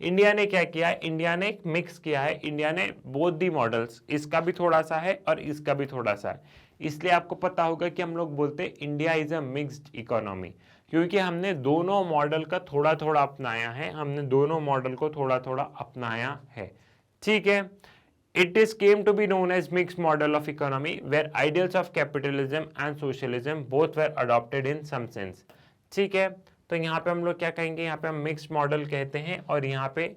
इंडिया ने क्या किया है? इंडिया ने एक मिक्स किया है। इंडिया ने बोथ दी मॉडल्स, इसका भी थोड़ा सा है और इसका भी थोड़ा सा है। इसलिए आपको पता होगा कि हम लोग बोलते हैं India is a mixed economy, क्योंकि हमने दोनों मॉडल का थोड़ा थोड़ा अपनाया है, हमने दोनों मॉडल को थोड़ा थोड़ा अपनाया है। ठीक है, it is came to be known as mixed model of economy where ideals of capitalism and socialism both were adopted in some sense। ठीक है, तो यहाँ पे हम लोग क्या कहेंगे? यहाँ पे हम मिक्स्ड मॉडल कहते हैं और यहाँ पे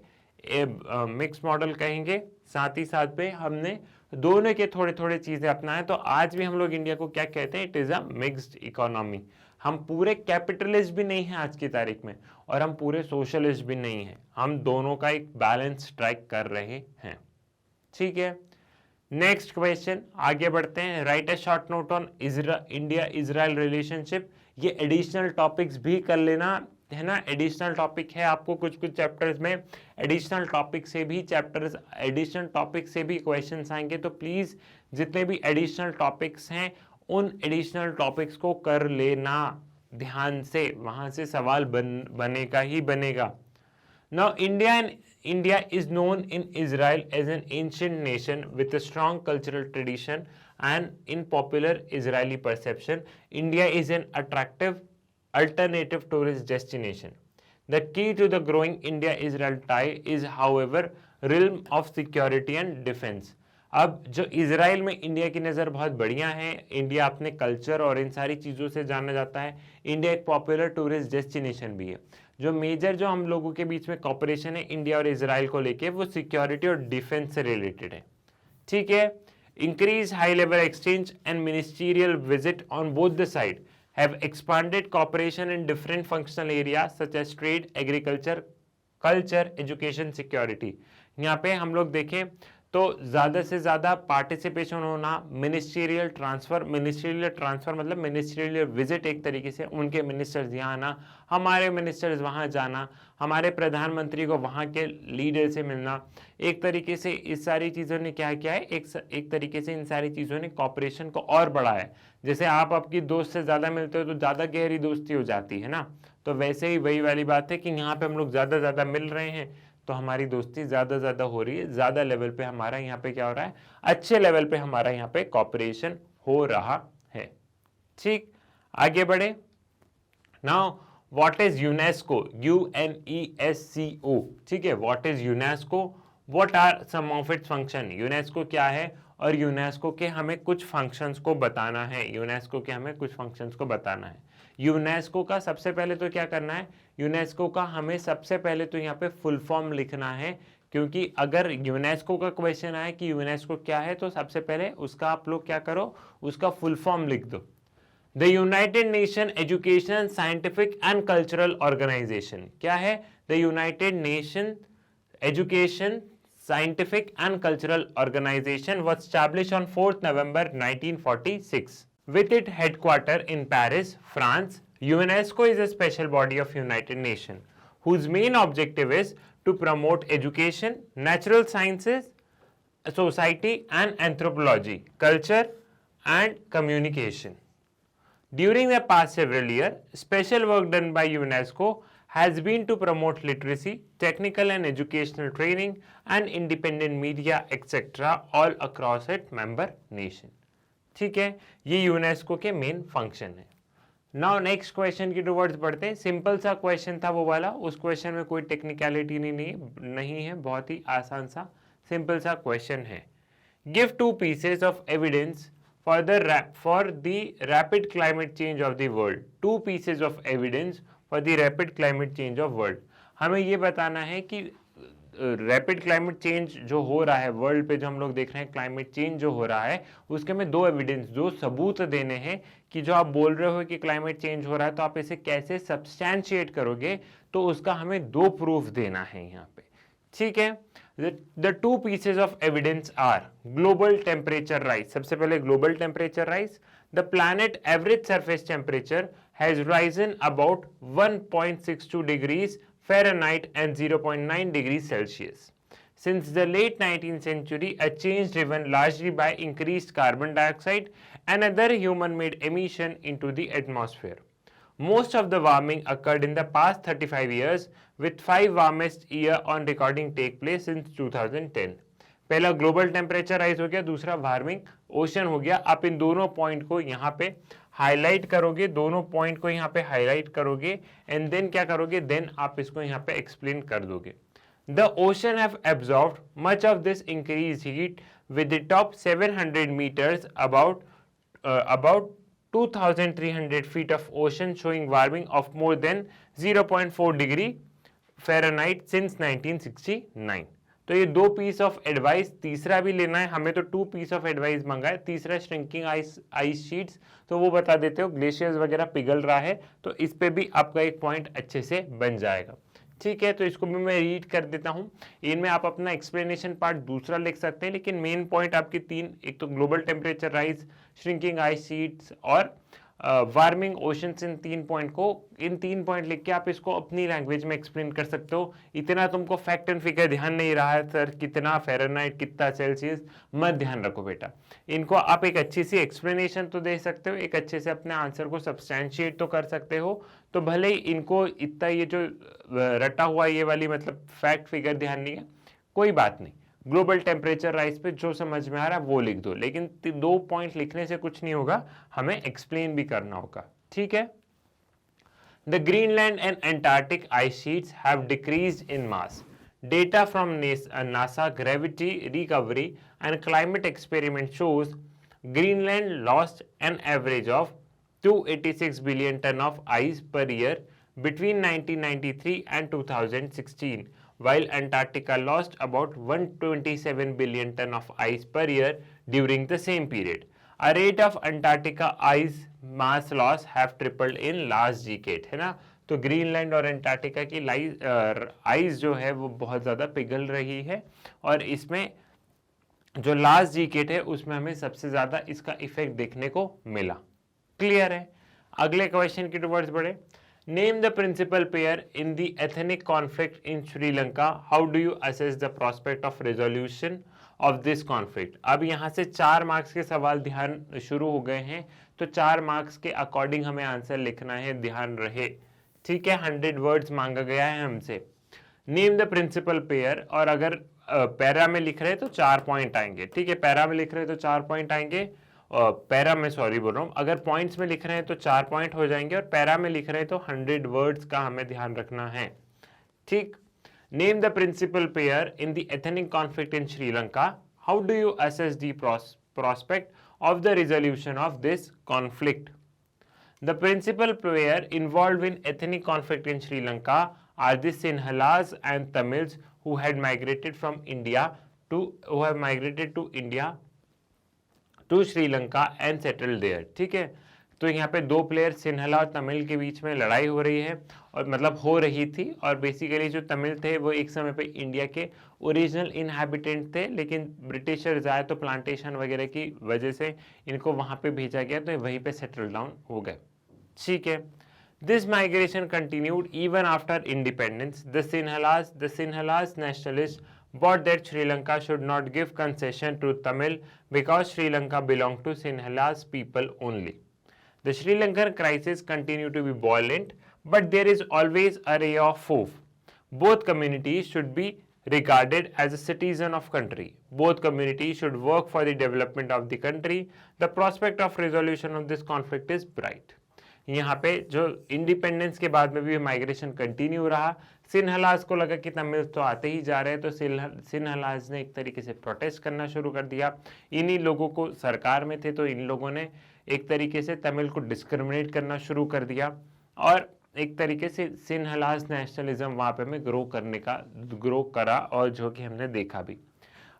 मिक्स मॉडल कहेंगे, साथ ही साथ पे हमने दोनों के थोड़े थोड़े चीजें अपनाएं। तो आज भी हम लोग इंडिया को क्या कहते हैं? It is a mixed economy. हम पूरे कैपिटलिस्ट भी नहीं है आज की तारीख में और हम पूरे सोशलिस्ट भी नहीं है, हम दोनों का एक बैलेंस स्ट्राइक कर रहे हैं। ठीक है, नेक्स्ट क्वेश्चन, आगे बढ़ते हैं। Right a short note on India Israel relationship. ये एडिशनल टॉपिक्स भी कर लेना, है ना। एडिशनल टॉपिक है, आपको कुछ कुछ चैप्टर्स में एडिशनल टॉपिक से भी क्वेश्चंस आएंगे, तो प्लीज जितने भी एडिशनल टॉपिक्स हैं उन एडिशनल टॉपिक्स को कर लेना ध्यान से, वहां से सवाल बनेगा ही बनेगा। Now India is known in Israel as an ancient nation with a strong cultural tradition, and in popular Israeli perception, India is an attractive alternative tourist destination. The key to the growing India-Israel tie is, however, realm of security and defense. अब जो Israel में India की नज़र बहुत बढ़िया है, India अपने culture और इन सारी चीज़ों से जाना जाता है, इंडिया एक पॉपुलर टूरिस्ट डेस्टिनेशन भी है। जो मेजर जो हम लोगों के बीच में कॉपरेशन है इंडिया और इजराइल को लेके, वो सिक्योरिटी और डिफेंस से रिलेटेड है। ठीक है, increase high level exchange and ministerial visit on both the side have expanded cooperation in different functional area such as trade, agriculture, culture, education, security. यहाँ पे हम लोग देखें तो ज़्यादा से ज़्यादा पार्टिसिपेशन होना, मिनिस्ट्रियल ट्रांसफ़र मतलब मिनिस्ट्रियल विजिट, एक तरीके से उनके मिनिस्टर्स यहाँ आना, हमारे मिनिस्टर्स वहाँ जाना, हमारे प्रधानमंत्री को वहाँ के लीडर से मिलना, एक तरीके से इस सारी चीज़ों ने क्या किया है, एक तरीके से इन सारी चीज़ों ने कॉपरेशन को और बढ़ाया है। जैसे आप आपकी दोस्त से ज़्यादा मिलते हो तो ज़्यादा गहरी दोस्ती हो जाती है ना, तो वैसे ही वही वाली बात है कि यहाँ पे हम लोग ज़्यादा मिल रहे हैं तो हमारी दोस्ती ज़्यादा हो रही है, ज़्यादा लेवल पे हमारा यहाँ पे क्या हो रहा है, अच्छे लेवल पे हमारा यहाँ पे कॉपरेशन हो रहा है। ठीक, आगे बढ़े। Now what is UNESCO? UNESCO। ठीक है, what is UNESCO, what are some of its function. UNESCO क्या है और यूनेस्को के हमें कुछ फंक्शंस को बताना है, यूनेस्को का सबसे पहले तो क्या करना है, यूनेस्को का हमें सबसे पहले तो यहाँ पे फुल फॉर्म लिखना है, क्योंकि अगर यूनेस्को का क्वेश्चन आए कि यूनेस्को क्या है तो सबसे पहले उसका आप लोग क्या करो, उसका फुल फॉर्म लिख दो। The united nation education, scientific and cultural organisation. क्या है? The United Nations Education, Scientific and Cultural Organization was established on 4th November 1946. With its headquarters in Paris, France, UNESCO is a special body of United Nations whose main objective is to promote education, natural sciences, society and anthropology, culture and communication. During the past several years, special work done by UNESCO has been to promote literacy, technical and educational training, and independent media, etc. all across its member nation. ठीक है, ये UNESCO के main function है. Now next question की towards बढ़ते हैं. Simple सा question था वो वाला, उस क्वेश्चन में कोई टेक्निकलिटी नहीं है, बहुत ही आसान सा सिंपल सा क्वेश्चन है. Give two pieces of evidence for the rapid climate change of the world. 2 pieces of evidence for the rapid climate change of world. हमें ये बताना है कि रैपिड क्लाइमेट चेंज जो हो रहा है वर्ल्ड पे, जो हम लोग देख रहे हैं क्लाइमेट चेंज जो हो रहा है, उसके में 2 एविडेंस, 2 सबूत देने हैं कि जो आप बोल रहे हो कि क्लाइमेट चेंज हो रहा है तो आप इसे कैसे सब्सटैंशिएट करोगे, तो उसका हमें 2 प्रूफ देना है यहाँ पे. ठीक है. The 2 pieces of evidence are global temperature rise. सबसे पहले global temperature rise. The planet average surface temperature has risen about 1.62 degrees Fahrenheit and 0.9 degrees Celsius. Since the late 19th century, a change driven largely by increased carbon dioxide and other human-made emission into the atmosphere. Most of the warming occurred in the past 35 years, with 5 warmest year on recording take place since 2010. पहला global temperature rise हो गया, दूसरा warming ocean हो गया. आप इन दोनों point को यहाँ पे हाईलाइट करोगे, दोनों पॉइंट को यहाँ पे हाईलाइट करोगे एंड देन क्या करोगे, देन आप इसको यहाँ पे एक्सप्लेन कर दोगे. The ocean have absorbed much of this increased heat, with the top 700 meters about 2,300 feet of ocean showing warming of more than 0.4 degree Fahrenheit since 1969. तो ये 2 पीस ऑफ एडवाइस, तीसरा भी लेना है हमें, तो 2 पीस ऑफ एडवाइस मंगा है. तीसरा श्रिंकिंग आइस शीट्स, तो वो बता देते हो ग्लेशियर्स वगैरह पिघल रहा है, तो इस पे भी आपका एक पॉइंट अच्छे से बन जाएगा. ठीक है, तो इसको भी मैं रीड कर देता हूँ. इनमें आप अपना एक्सप्लेनेशन पार्ट दूसरा लिख सकते हैं, लेकिन मेन पॉइंट आपके 3, एक तो global temperature rise, shrinking ice sheets और वार्मिंग ओशंस, इन 3 पॉइंट लिख के आप इसको अपनी लैंग्वेज में एक्सप्लेन कर सकते हो. इतना तुमको फैक्ट एंड फिगर ध्यान नहीं रहा है सर, कितना फ़ारेनहाइट कितना सेल्सियस, मत ध्यान रखो बेटा. इनको आप एक अच्छी सी एक्सप्लेनेशन तो दे सकते हो, एक अच्छे से अपने आंसर को सब्सटैंशिएट तो कर सकते हो. तो भले ही इनको इतना ये जो रटा हुआ ये वाली मतलब फैक्ट फिगर ध्यान नहीं है, कोई बात नहीं. ग्लोबल टेम्परेचर राइज पे जो समझ में आ रहा है वो लिख दो, लेकिन 2 पॉइंट लिखने से कुछ नहीं होगा, हमें एक्सप्लेन भी करना होगा. ठीक है. The Greenland and Antarctic ice sheets have decreased in mass. Data from NASA gravity recovery and climate experiment shows Greenland lost an average of 286 billion ton of ice per year between 1993 and 2016, while Antarctica lost about 127 billion ton of ice per year during the same period. A rate of Antarctica ice mass loss have tripled in last decade, है ना. तो Greenland और Antarctica की ice जो है वो बहुत ज़्यादा पिघल रही है, और इसमें जो लास्ट डिकेड है उसमें हमें सबसे ज़्यादा इसका इफेक्ट देखने को मिला. क्लियर है. अगले क्वेश्चन की टुवर्ड्स बढ़े. Name the principal player in the ethnic conflict in Sri Lanka. How do you assess the prospect of resolution of this conflict. अब यहाँ से 4 मार्क्स के सवाल ध्यान शुरू हो गए हैं, तो 4 मार्क्स के अकॉर्डिंग हमें आंसर लिखना है, ध्यान रहे. ठीक है. 100 वर्ड्स मांगा गया है हमसे. नेम द प्रिंसिपल पेयर, और अगर पैरा में लिख रहे हैं तो 4 पॉइंट आएंगे. ठीक है, पैरा में लिख रहे हैं तो 4 पॉइंट आएंगे, पैरा में सॉरी बोल रहा हूँ, अगर पॉइंट्स में लिख रहे हैं तो 4 पॉइंट हो जाएंगे, और पैरा में लिख रहे हैं तो 100 वर्ड्स का हमें ध्यान रखना है. ठीक. Name the principal player in the ethnic conflict in Sri Lanka. How do you assess the prospect of the resolution of this conflict. The principal player involved in ethnic conflict in Sri Lanka are the Sinhalas and Tamils who have migrated to Sri Lanka and settled there. ठीक है. तो यहाँ पे दो player सिन्हला और तमिल के बीच में लड़ाई हो रही है, और मतलब हो रही थी, और बेसिकली जो तमिल थे वो एक समय पे इंडिया के ओरिजिनल इनहैबिटेंट थे, लेकिन ब्रिटिशर्स आए तो प्लांटेशन वगैरह की वजह से इनको वहाँ पे भेजा गया, तो वहीं पे सेटल डाउन हो गए। ठीक है, this migration continued even after independence. The Sinhalas nationalists bought that Sri Lanka should not give concession to Tamil because Sri Lanka belonged to Sinhala's people only. The Sri Lankan crisis continued to be violent, but there is always a ray of hope. Both communities should be regarded as a citizen of country. Both communities should work for the development of the country. The prospect of resolution of this conflict is bright. यहाँ पे जो independence के बाद में भी migration continue रहा। सिन्हलाज को लगा कि तमिल तो आते ही जा रहे हैं, तो सिन्हलाज ने एक तरीके से प्रोटेस्ट करना शुरू कर दिया। इन्हीं लोगों को सरकार में थे, तो इन लोगों ने एक तरीके से तमिल को डिस्क्रिमिनेट करना शुरू कर दिया, और एक तरीके से सिन्हलाज नेशनलिज्म वहाँ पे में ग्रो करा, और जो कि हमने देखा भी।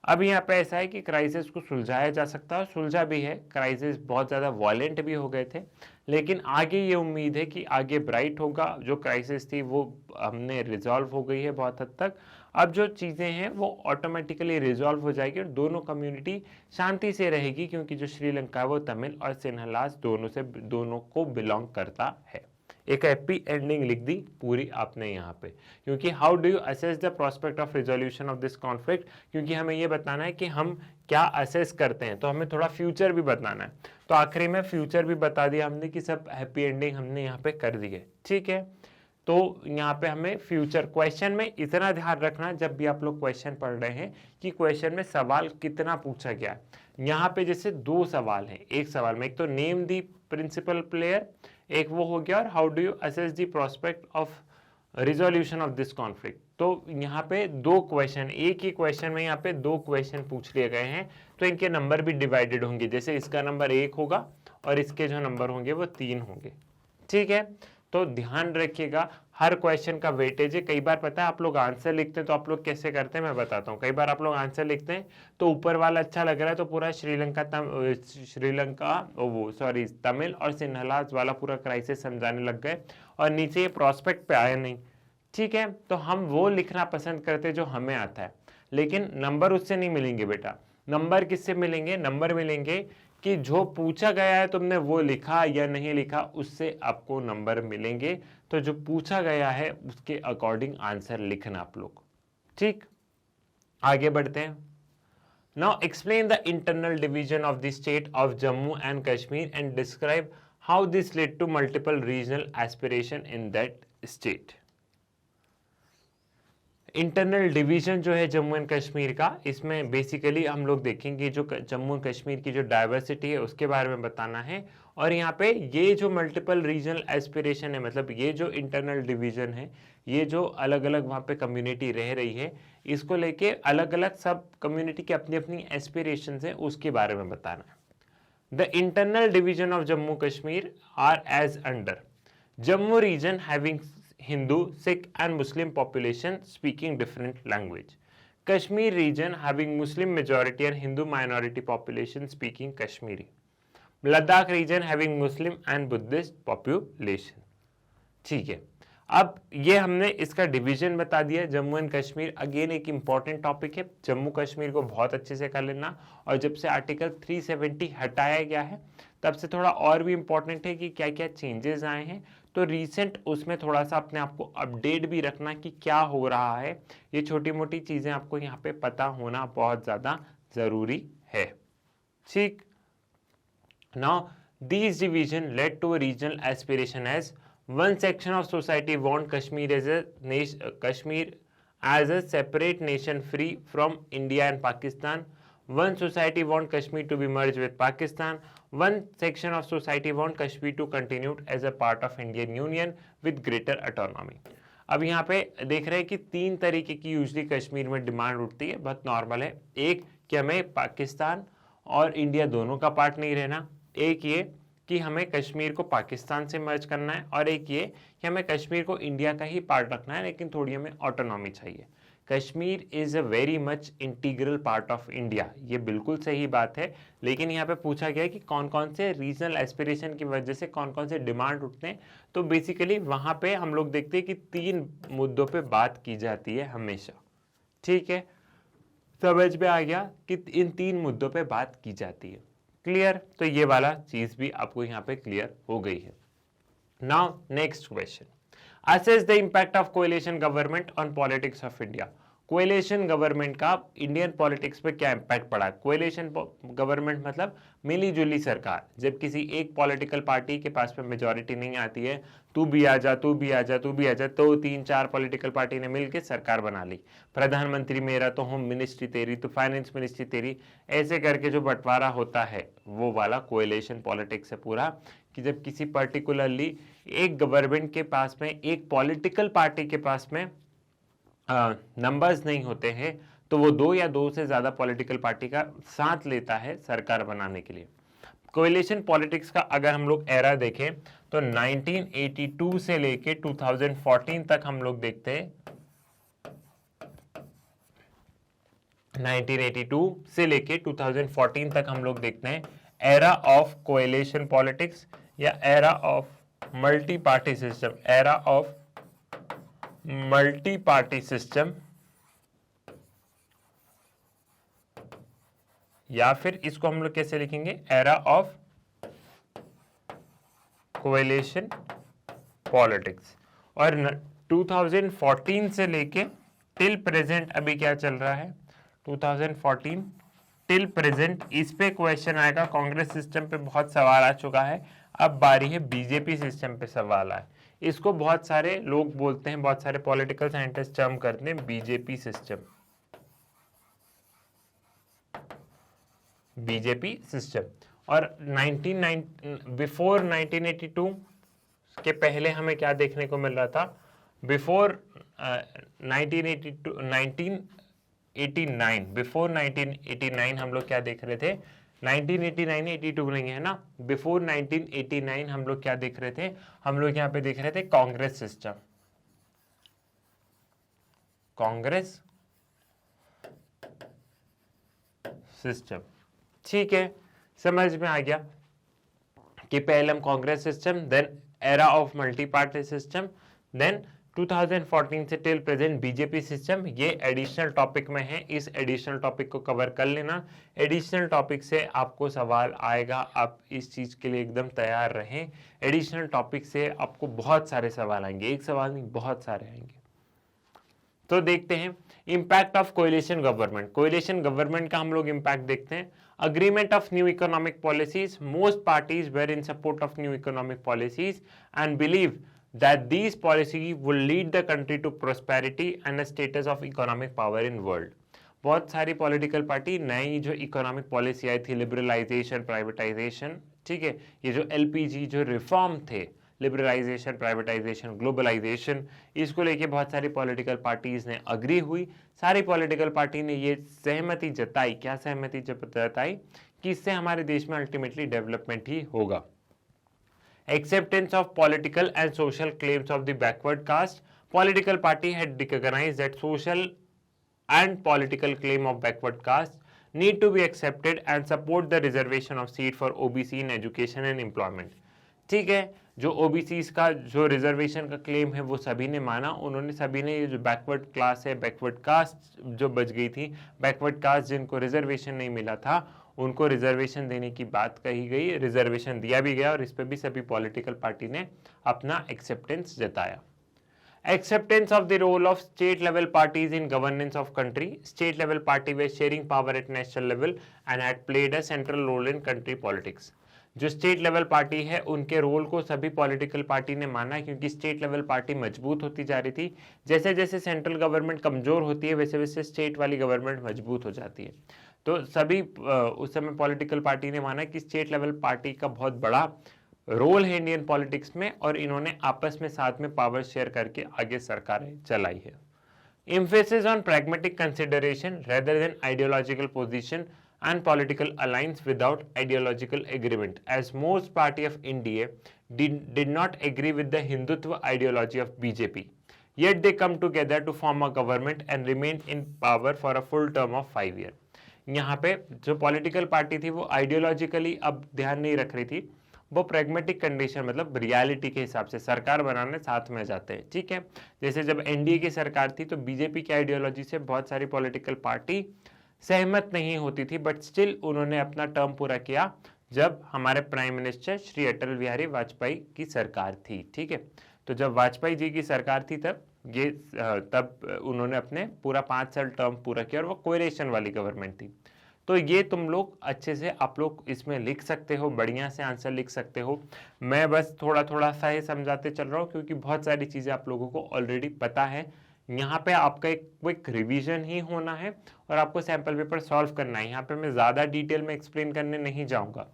अब यहाँ पे ऐसा है कि क्राइसिस को सुलझाया जा सकता है, सुलझा भी है। क्राइसिस बहुत ज़्यादा वॉयलेंट भी हो गए थे, लेकिन आगे ये उम्मीद है कि आगे ब्राइट होगा। जो क्राइसिस थी वो हमने रिजॉल्व हो गई है बहुत हद तक। अब जो चीज़ें हैं वो ऑटोमेटिकली रिजॉल्व हो जाएगी और दोनों कम्युनिटी शांति से रहेगी, क्योंकि जो श्रीलंका है वो तमिल और सिन्हलाज दोनों को बिलोंग करता है। एक हैप्पी एंडिंग लिख दी पूरी आपने यहाँ पे, क्योंकि how do you assess the prospect of resolution of this conflict, क्योंकि हमें ये बताना है कि हम क्या असेस करते हैं, तो हमें थोड़ा फ्यूचर भी बताना है। तो आखिरी में फ्यूचर भी बता दिया हमने कि सब हैप्पी एंडिंग हमने यहाँ पे कर दी है। ठीक है, तो यहाँ पे हमें फ्यूचर क्वेश्चन में इतना ध्यान रखना जब भी आप लोग क्वेश्चन पढ़ रहे हैं कि क्वेश्चन में सवाल कितना पूछा गया है। यहाँ पे जैसे दो सवाल हैं, एक सवाल में एक तो नेम दी प्रिंसिपल प्लेयर, एक वो हो गया, और how do you assess the prospect of resolution of this conflict. तो यहाँ पे दो क्वेश्चन, एक ही क्वेश्चन में यहाँ पे दो क्वेश्चन पूछ लिए गए हैं, तो इनके नंबर भी डिवाइडेड होंगे। जैसे इसका नंबर 1 होगा और इसके जो नंबर होंगे वो 3 होंगे। ठीक है, तो ध्यान रखिएगा हर क्वेश्चन का वेटेज है। कई बार पता है आप लोग आंसर लिखते हैं, तो आप लोग कैसे करते हैं मैं बताता हूँ। कई बार आप लोग आंसर लिखते हैं तो ऊपर वाला अच्छा लग रहा है, तो पूरा तमिल और सिन्हलाज वाला पूरा क्राइसिस समझाने लग गए, और नीचे ये प्रोस्पेक्ट पे आया नहीं। ठीक है, तो हम वो लिखना पसंद करते जो हमें आता है, लेकिन नंबर उससे नहीं मिलेंगे बेटा। नंबर किससे मिलेंगे? नंबर मिलेंगे कि जो पूछा गया है तुमने वो लिखा या नहीं लिखा, उससे आपको नंबर मिलेंगे। तो जो पूछा गया है उसके अकॉर्डिंग आंसर लिखना आप लोग। ठीक, आगे बढ़ते हैं। Now explain the internal division of the state of Jammu and Kashmir and describe how this led to multiple regional aspiration in that state. Internal division जो है जम्मू एंड कश्मीर का, इसमें बेसिकली हम लोग देखेंगे जो जम्मू एंड कश्मीर की जो डाइवर्सिटी है उसके बारे में बताना है। और यहाँ पे ये जो मल्टीपल रीजनल एस्पिरेशन है, मतलब ये जो इंटरनल डिवीजन है, ये जो अलग अलग वहाँ पे कम्युनिटी रह रही है, इसको लेके अलग अलग सब कम्युनिटी की अपनी अपनी एस्पिरेशन है, उसके बारे में बताना है। The internal division of Jammu Kashmir are as under: Jammu region having Hindu, Sikh and Muslim population speaking different language. Kashmir region having Muslim majority and Hindu minority population speaking Kashmiri. Ladakh region having Muslim and Buddhist population. ठीक है, अब ये हमने इसका division बता दिया। Jammu and Kashmir again एक important topic है, जम्मू कश्मीर को बहुत अच्छे से कर लेना। और जब से आर्टिकल 370 हटाया गया है तब से थोड़ा और भी इंपॉर्टेंट है कि क्या क्या चेंजेस आए हैं, तो रीसेंट उसमें थोड़ा सा अपने आप को अपडेट भी रखना कि क्या हो रहा है। ये छोटी मोटी चीज़ें आपको यहाँ पे पता होना बहुत ज़्यादा ज़रूरी है। ठीक, now these division led to a regional aspiration as one section of society want Kashmir as a separate nation free from India and Pakistan. One society want Kashmir to be merged with Pakistan. One section of society want Kashmir to continue as a part of Indian Union with greater autonomy. अब यहाँ पे देख रहे हैं कि 3 तरीके की usually Kashmir में डिमांड उठती है, बहुत नॉर्मल है। एक कि हमें पाकिस्तान और इंडिया दोनों का पार्ट नहीं रहना, एक ये कि हमें कश्मीर को पाकिस्तान से मर्ज करना है, और एक ये कि हमें कश्मीर को इंडिया का ही पार्ट रखना है लेकिन थोड़ी हमें ऑटोनॉमी चाहिए। Kashmir is a very much integral part of India, ये बिल्कुल सही बात है, लेकिन यहाँ पे पूछा गया है कि कौन कौन से रीजनल एस्पिरेशन की वजह से कौन कौन से डिमांड उठते हैं। तो बेसिकली वहाँ पे हम लोग देखते हैं कि 3 मुद्दों पे बात की जाती है हमेशा। ठीक है, समझ में आ गया कि इन 3 मुद्दों पे बात की जाती है। क्लियर? तो ये वाला चीज भी आपको यहाँ पे क्लियर हो गई है। Now next question, assess the impact of coalition government on politics of India। Coalition government का इंडियन पॉलिटिक्स पे क्या इम्पैक्ट पड़ा। कोएलिशन गवर्नमेंट मतलब मिली जुली सरकार। जब किसी एक पॉलिटिकल पार्टी के पास में मेजॉरिटी नहीं आती है, तू भी आ जा, तू भी आ जा, तू भी आ जा, तो 3-4 पॉलिटिकल पार्टी ने मिलकर सरकार बना ली। प्रधानमंत्री मेरा, तो होम मिनिस्ट्री तेरी, तो फाइनेंस मिनिस्ट्री तेरी, ऐसे करके जो बंटवारा होता है वो वाला कोएलिशन पॉलिटिक्स है पूरा। कि जब किसी पर्टिकुलरली एक गवर्नमेंट के पास में, एक पॉलिटिकल पार्टी के पास में नंबर्स नहीं होते हैं, तो वो 2 या 2 से ज्यादा पॉलिटिकल पार्टी का साथ लेता है सरकार बनाने के लिए। कोएलिशन पॉलिटिक्स का अगर हम लोग एरा देखें तो 1982 से लेके 2014 तक हम लोग देखते हैं। 1982 से लेके 2014 तक हम लोग देखते हैं एरा ऑफ कोएलिशन पॉलिटिक्स या era of multi party system, era of multi party system, या फिर इसको हम लोग कैसे लिखेंगे, एरा ऑफ कोएलिशन पॉलिटिक्स। और 2014 से लेके टिल प्रेजेंट अभी क्या चल रहा है, 2014 टिल प्रेजेंट, इस पे क्वेश्चन आएगा। कांग्रेस सिस्टम पे बहुत सवाल आ चुका है, अब बारी है बीजेपी सिस्टम पे सवाल आए। इसको बहुत सारे लोग बोलते हैं, बहुत सारे पॉलिटिकल साइंटिस्ट टर्म करते हैं बीजेपी सिस्टम, बीजेपी सिस्टम। और बिफोर 1982 के पहले हमें क्या देखने को मिल रहा था, बिफोर 1989 हम लोग क्या देख रहे थे, 1989-82 नहीं है ना, बिफोर 1989 हम लोग क्या देख रहे थे, हम लोग यहाँ पे देख रहे थे कांग्रेस सिस्टम, कांग्रेस सिस्टम। ठीक है, समझ में आ गया कि पहले हम Congress system, then era of multi party system, then 2014 से टिल प्रेजेंट बीजेपी सिस्टम। ये एडिशनल टॉपिक में है, इस एडिशनल टॉपिक को कवर कर लेना। एडिशनल टॉपिक से आपको सवाल आएगा, आप इस चीज के लिए एकदम तैयार रहें। एडिशनल टॉपिक से आपको बहुत सारे सवाल आएंगे, एक सवाल नहीं बहुत सारे आएंगे। तो देखते हैं impact of coalition government. Coalition government का हम लोग इंपैक्ट देखते हैं। Agreement of new economic policies, most parties were in support of new economic policies and believe that these policies will lead the country to prosperity and a status of economic power in world। बहुत सारी political party नई जो economic policy आई थी, liberalisation, privatisation, ठीक है, ये जो LPG जो रिफॉर्म थे, लिबरलाइजेशन, प्राइवेटाइजेशन, ग्लोबलाइजेशन, इसको लेके बहुत सारी पॉलिटिकल पार्टीज ने अग्री हुई। सारी पॉलिटिकल पार्टी ने ये सहमति जताई, क्या सहमति जताई, कि इससे हमारे देश में अल्टीमेटली डेवलपमेंट ही होगा। Acceptance of political and social claims of the backward caste, political party had recognised that social and political claim of backward caste need to be accepted and support the reservation of seat for OBC in education and employment। ठीक है, जो OBC का जो reservation का claim है वो सभी ने माना, उन्होंने सभी ने ये जो बैकवर्ड क्लास है, बैकवर्ड कास्ट जो बच गई थी, बैकवर्ड कास्ट जिनको रिजर्वेशन नहीं मिला था उनको रिजर्वेशन देने की बात कही गई, रिजर्वेशन दिया भी गया और इस पर भी सभी पॉलिटिकल पार्टी ने अपना एक्सेप्टेंस जताया। Acceptance of the role of state level parties in governance of country, state level party were sharing power at national level and had played a central role in country politics। जो state level party है उनके role को सभी political party ने माना, क्योंकि state level party मजबूत होती जा रही थी। जैसे जैसे सेंट्रल गवर्नमेंट कमजोर होती है वैसे वैसे स्टेट वाली गवर्नमेंट मजबूत हो जाती है। तो सभी उस समय पॉलिटिकल पार्टी ने माना कि स्टेट लेवल पार्टी का बहुत बड़ा रोल है इंडियन पॉलिटिक्स में और इन्होंने आपस में साथ में पावर शेयर करके आगे सरकारें चलाई है। Emphasis on pragmatic consideration rather than ideological position and political alliance without ideological agreement, as most party of India did not agree with the Hindutva ideology of BJP। yet they come together to form a government and remain in power for a full term of 5 year। यहाँ पे जो political party थी वो ideologically अब ध्यान नहीं रख रही थी, वो प्रेगमेटिक कंडीशन मतलब रियलिटी के हिसाब से सरकार बनाने साथ में जाते हैं, ठीक है। जैसे जब एनडीए की सरकार थी तो बीजेपी की आइडियोलॉजी से बहुत सारी पॉलिटिकल पार्टी सहमत नहीं होती थी, बट स्टिल उन्होंने अपना टर्म पूरा किया जब हमारे प्राइम मिनिस्टर श्री अटल बिहारी वाजपेयी की सरकार थी, ठीक है। तो जब वाजपेयी जी की सरकार थी तब उन्होंने अपने पूरा 5 साल टर्म पूरा किया और वो कोएलिशन वाली गवर्नमेंट थी। तो ये तुम लोग अच्छे से आप लोग इसमें लिख सकते हो, बढ़िया से आंसर लिख सकते हो। मैं बस थोड़ा थोड़ा सा ही समझाते चल रहा हूँ क्योंकि बहुत सारी चीज़ें आप लोगों को ऑलरेडी पता है। यहाँ पे आपका एक क्विक रिवीजन ही होना है और आपको सैंपल पेपर सॉल्व करना है। यहाँ पे मैं ज़्यादा डिटेल में एक्सप्लेन करने नहीं जाऊँगा,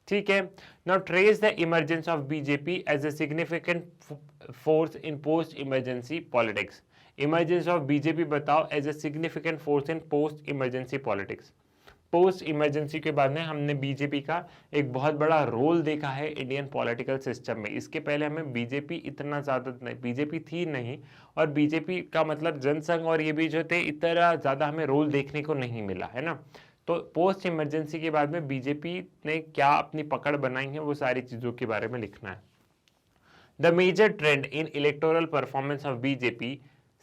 ठीक है। Now trace the emergence of BJP as a significant force in post emergency politics. Emergence of BJP बताओ as a significant force in post emergency politics. Post emergency के बाद में हमने बीजेपी का एक बहुत बड़ा रोल देखा है इंडियन पॉलिटिकल सिस्टम में। इसके पहले हमें बीजेपी इतना ज़्यादा नहीं, बीजेपी थी नहीं, और बीजेपी का मतलब जनसंघ और ये भी जो थे इतना ज़्यादा हमें रोल देखने को नहीं मिला है ना। तो पोस्ट इमरजेंसी के बाद में बीजेपी ने क्या अपनी पकड़ बनाई है वो सारी चीज़ों के बारे में लिखना है। The major trend in electoral performance of BJP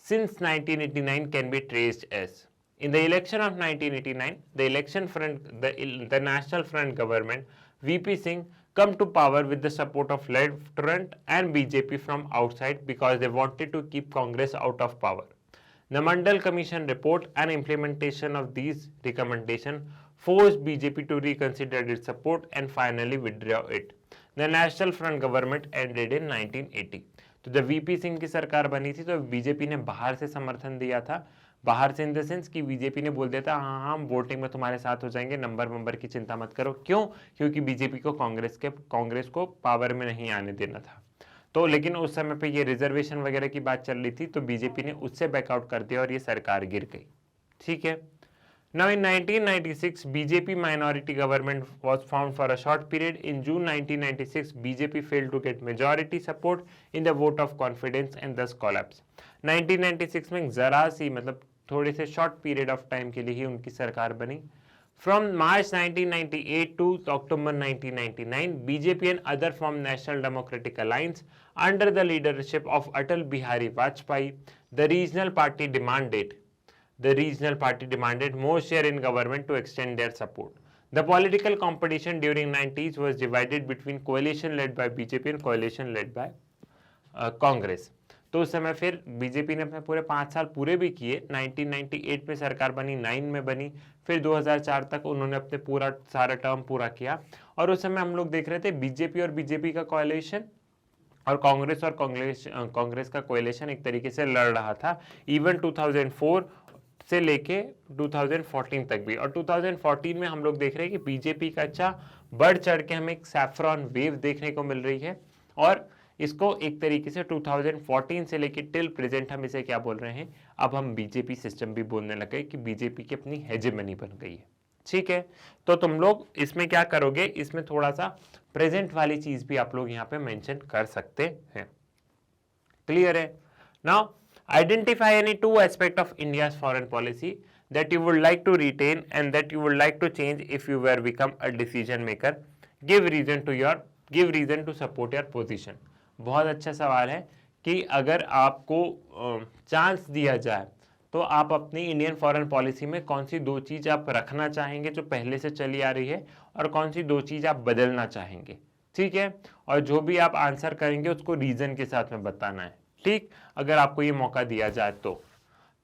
since 1989 can be traced as. In the election of 1989, the National Front government, VP Singh, come to power with the support of Left Front and BJP from outside because they wanted to keep Congress out of power. The Mandal Commission report and implementation of these recommendations forced BJP to reconsider its support and finally withdraw it. The National Front government ended in 1980. तो जब VP Singh की सरकार बनी थी तो BJP ने बाहर से समर्थन दिया था। बाहर से इन द सेंस कि बीजेपी ने बोल दिया था हाँ हम वोटिंग में तुम्हारे साथ हो जाएंगे, नंबर की चिंता मत करो। क्यों? क्योंकि बीजेपी को कांग्रेस को पावर में नहीं आने देना था। तो लेकिन उस समय पे ये रिजर्वेशन वगैरह की बात चल रही थी तो बीजेपी ने उससे बैकआउट कर दिया और ये सरकार गिर गई, ठीक है। Now in 1996, BJP minority government was formed for a short period. In June 1996, BJP failed to get majority support in the vote of confidence and thus collapsed. 1996 में जरा सी मतलब थोड़े से short period of time के लिए ही उनकी सरकार बनी। From March 1998 to October 1999, BJP and other formed National Democratic Alliance under the leadership of Atal Bihari Vajpayee. The regional party demanded more share in government to extend their support. The political competition during 90s was divided between coalition led by BJP and coalition led by Congress. तो उस समय फिर BJP ने अपने पूरे 5 साल पूरे भी किए। 1998 में सरकार बनी, 9 में बनी, फिर 2004 तक उन्होंने अपने पूरा सारा टर्म पूरा किया। और उस समय हम लोग देख रहे थे बीजेपी और बीजेपी का कोएलिशन और कांग्रेस का कोएलिशन एक तरीके से लड़ रहा था। इवन 2004 से लेके 2014 तक भी। और 2014 में हम लोग देख रहे हैं कि बीजेपी का अच्छा बढ़ चढ़ के हमें एक सैफ्रॉन वेव देखने को मिल रही है। और इसको एक तरीके से 2014 से लेके टिल प्रेजेंट हम इसे क्या बोल रहे हैं, अब हम बीजेपी सिस्टम भी बोलने लगे कि बीजेपी की अपनी हेजेमनी बन गई है, ठीक है। तो तुम लोग इसमें क्या करोगे, इसमें थोड़ा सा प्रेजेंट वाली चीज भी आप लोग यहाँ पे मेंशन कर सकते हैं। क्लियर है? Now identify any two aspects of India's foreign policy that you would like to retain and that you would like to change if you were become a decision maker. Give reason to support your position. बहुत अच्छा सवाल है कि अगर आपको chance दिया जाए तो आप अपनी इंडियन फॉरेन पॉलिसी में कौन सी दो चीज़ आप रखना चाहेंगे जो पहले से चली आ रही है और कौन सी दो चीज़ आप बदलना चाहेंगे, ठीक है। और जो भी आप आंसर करेंगे उसको रीजन के साथ में बताना है, ठीक। अगर आपको ये मौका दिया जाए तो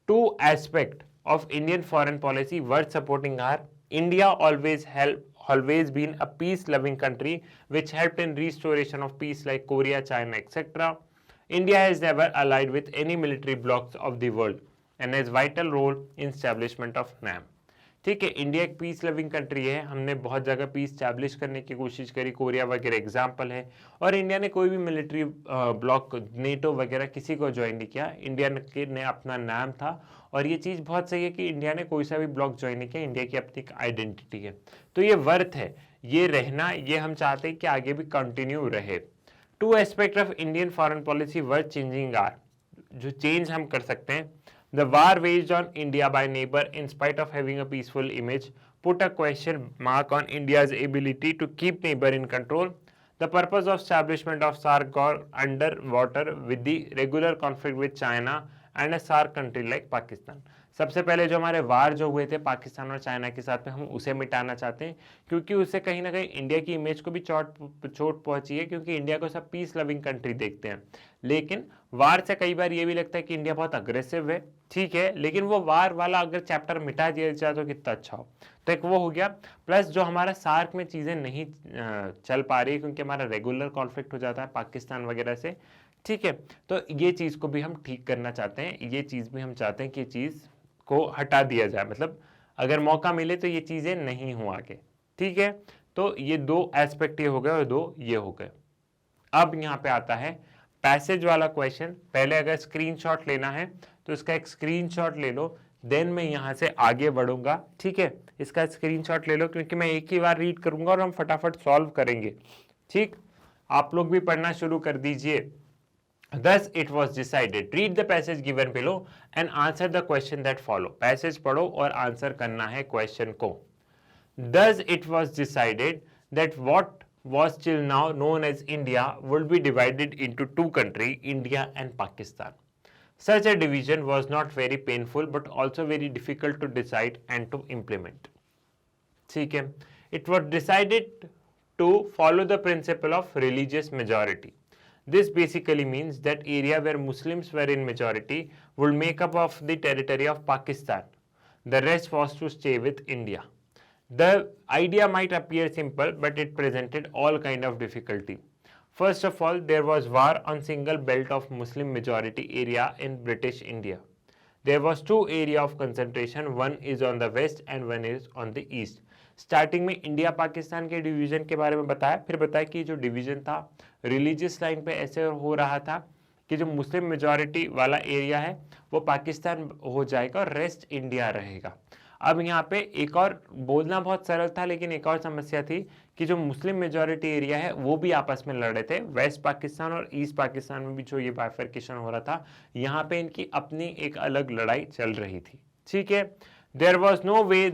2 aspects of Indian foreign policy worth supporting are India always been a peace-loving country which helped in restoration of peace like Korea, China, etc. India has never allied with any military blocs of the world and has vital role in establishment of NAM. ठीक है, India एक peace loving country है, हमने बहुत जगह piece establish करने की कोशिश करी, कोरिया वगैरह एग्जाम्पल है। और इंडिया ने कोई भी मिलिट्री ब्लॉक नेटो वगैरह किसी को ज्वाइन नहीं किया, इंडिया ने अपना नाम था। और ये चीज़ बहुत सही है कि इंडिया ने कोई सा भी ब्लॉक ज्वाइन नहीं किया, इंडिया की अपनी एक आइडेंटिटी है, तो ये वर्थ है, ये रहना, ये हम चाहते हैं कि आगे भी कंटिन्यू रहे। 2 aspect of Indian foreign policy worth changing are, जो चेंज हम कर सकते हैं, the war waged on India by neighbour in spite of having a peaceful image put a question mark on India's ability to keep neighbour in control. The purpose of establishment of SAARC or underwater with the regular conflict with China and a SAARC country like Pakistan. सबसे पहले जो हमारे वार जो हुए थे पाकिस्तान और China के साथ में, हम उसे मिटाना चाहते हैं क्योंकि उससे कहीं ना कहीं इंडिया की इमेज को भी चोट पहुंची है, क्योंकि इंडिया को सब पीस लविंग कंट्री देखते हैं. लेकिन वार से कई बार ये भी लगता है कि इंडिया बहुत अग्रेसिव है, ठीक है, लेकिन वो वार वाला अगर चैप्टर मिटा दिया जाए तो कितना अच्छा हो. तो एक वो हो गया. प्लस जो हमारा सार्क में चीज़ें नहीं चल पा रही क्योंकि हमारा रेगुलर कॉन्फ्लिक्ट हो जाता है पाकिस्तान वगैरह से, ठीक है. तो ये चीज़ को भी हम ठीक करना चाहते हैं, ये चीज़ भी हम चाहते हैं कि चीज़ को हटा दिया जाए, मतलब अगर मौका मिले तो ये चीज़ें नहीं हो आगे, ठीक है. तो ये दो एस्पेक्ट ये हो गए और दो ये हो गए. अब यहाँ पे आता है पैसेज वाला क्वेश्चन. पहले अगर स्क्रीनशॉट लेना है तो इसका एक स्क्रीनशॉट ले लो, देन मैं यहाँ से आगे बढ़ूंगा, ठीक है. इसका स्क्रीनशॉट ले लो क्योंकि मैं एक ही बार रीड करूंगा और हम फटाफट सॉल्व करेंगे, ठीक. आप लोग भी पढ़ना शुरू कर दीजिए. Thus it was decided. Read the passage given below and answer the question that follow. Passage पढ़ो और आंसर करना है क्वेश्चन को. Thus it was decided that what was till now known as India would be divided into two countries, India and Pakistan. Such a division was not very painful but also very difficult to decide and to implement. ठीक है. It was decided to follow the principle of religious majority. This basically means that area where Muslims were in majority would make up of the territory of Pakistan. The rest was to stay with India. The idea might appear simple, but it presented all kind of difficulty. First of all, there was war on single belt of Muslim majority area in British India. There was two area of concentration, one is on the west and one is on the east. Starting में India Pakistan के division के बारे में बताया, फिर बताया कि जो डिवीजन था रिलीजियस लाइन पे ऐसे हो रहा था कि जो मुस्लिम मेजॉरिटी वाला एरिया है वो पाकिस्तान हो जाएगा और रेस्ट इंडिया रहेगा. अब यहाँ पे एक और बोलना बहुत सरल था, लेकिन एक और समस्या थी कि जो मुस्लिम मेजॉरिटी एरिया है वो भी आपस में लड़ रहे थे. वेस्ट पाकिस्तान और ईस्ट पाकिस्तान में भी जो ये बाइफर्केशन हो रहा था, यहाँ पे इनकी अपनी एक अलग लड़ाई चल रही थी, ठीक है. There was no way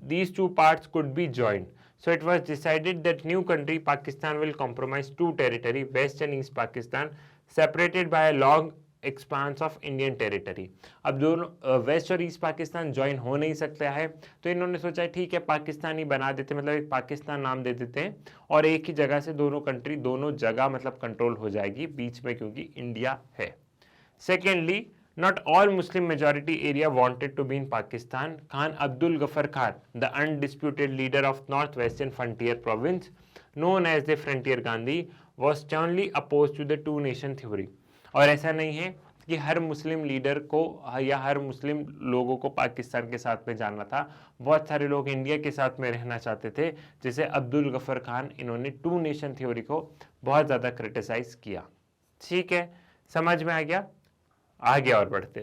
these two parts could be joined. So it was decided that new country Pakistan will compromise two territory, West and East Pakistan, separated by a long expanse of Indian territory. अब दोनों waste और east Pakistan join हो नहीं सकता है, तो इन्होंने सोचा ठीक है पाकिस्तान ही बना देते, मतलब एक पाकिस्तान नाम दे देते हैं और एक ही जगह से दोनों कंट्री दोनों जगह मतलब कंट्रोल हो जाएगी बीच में, क्योंकि इंडिया है. Secondly, not all Muslim majority area wanted to be in Pakistan. Khan Abdul Ghaffar Khan, the undisputed leader of northwestern frontier province, known as the Frontier Gandhi, was sternly opposed to the two nation theory. और ऐसा नहीं है कि हर मुस्लिम leader को या हर मुस्लिम लोगों को पाकिस्तान के साथ में जाना था. बहुत सारे लोग इंडिया के साथ में रहना चाहते थे, जैसे अब्दुल गफर खान, इन्होंने टू नेशन थ्योरी को बहुत ज़्यादा क्रिटिसाइज किया, ठीक है. समझ में आ गया. आगे और बढ़ते.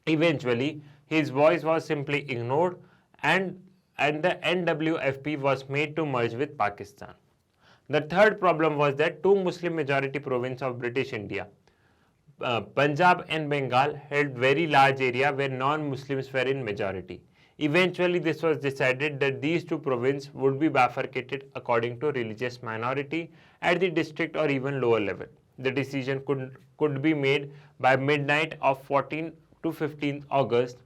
Eventually, his voice was simply ignored and the NWFP was made to merge with Pakistan. The third problem was that two Muslim majority provinces of British India, Punjab and Bengal, held very large area where non-Muslims were in majority. Eventually, this was decided that these two provinces would be bifurcated according to religious minority at the district or even lower level. The decision could be made by midnight of 14th to 15th August.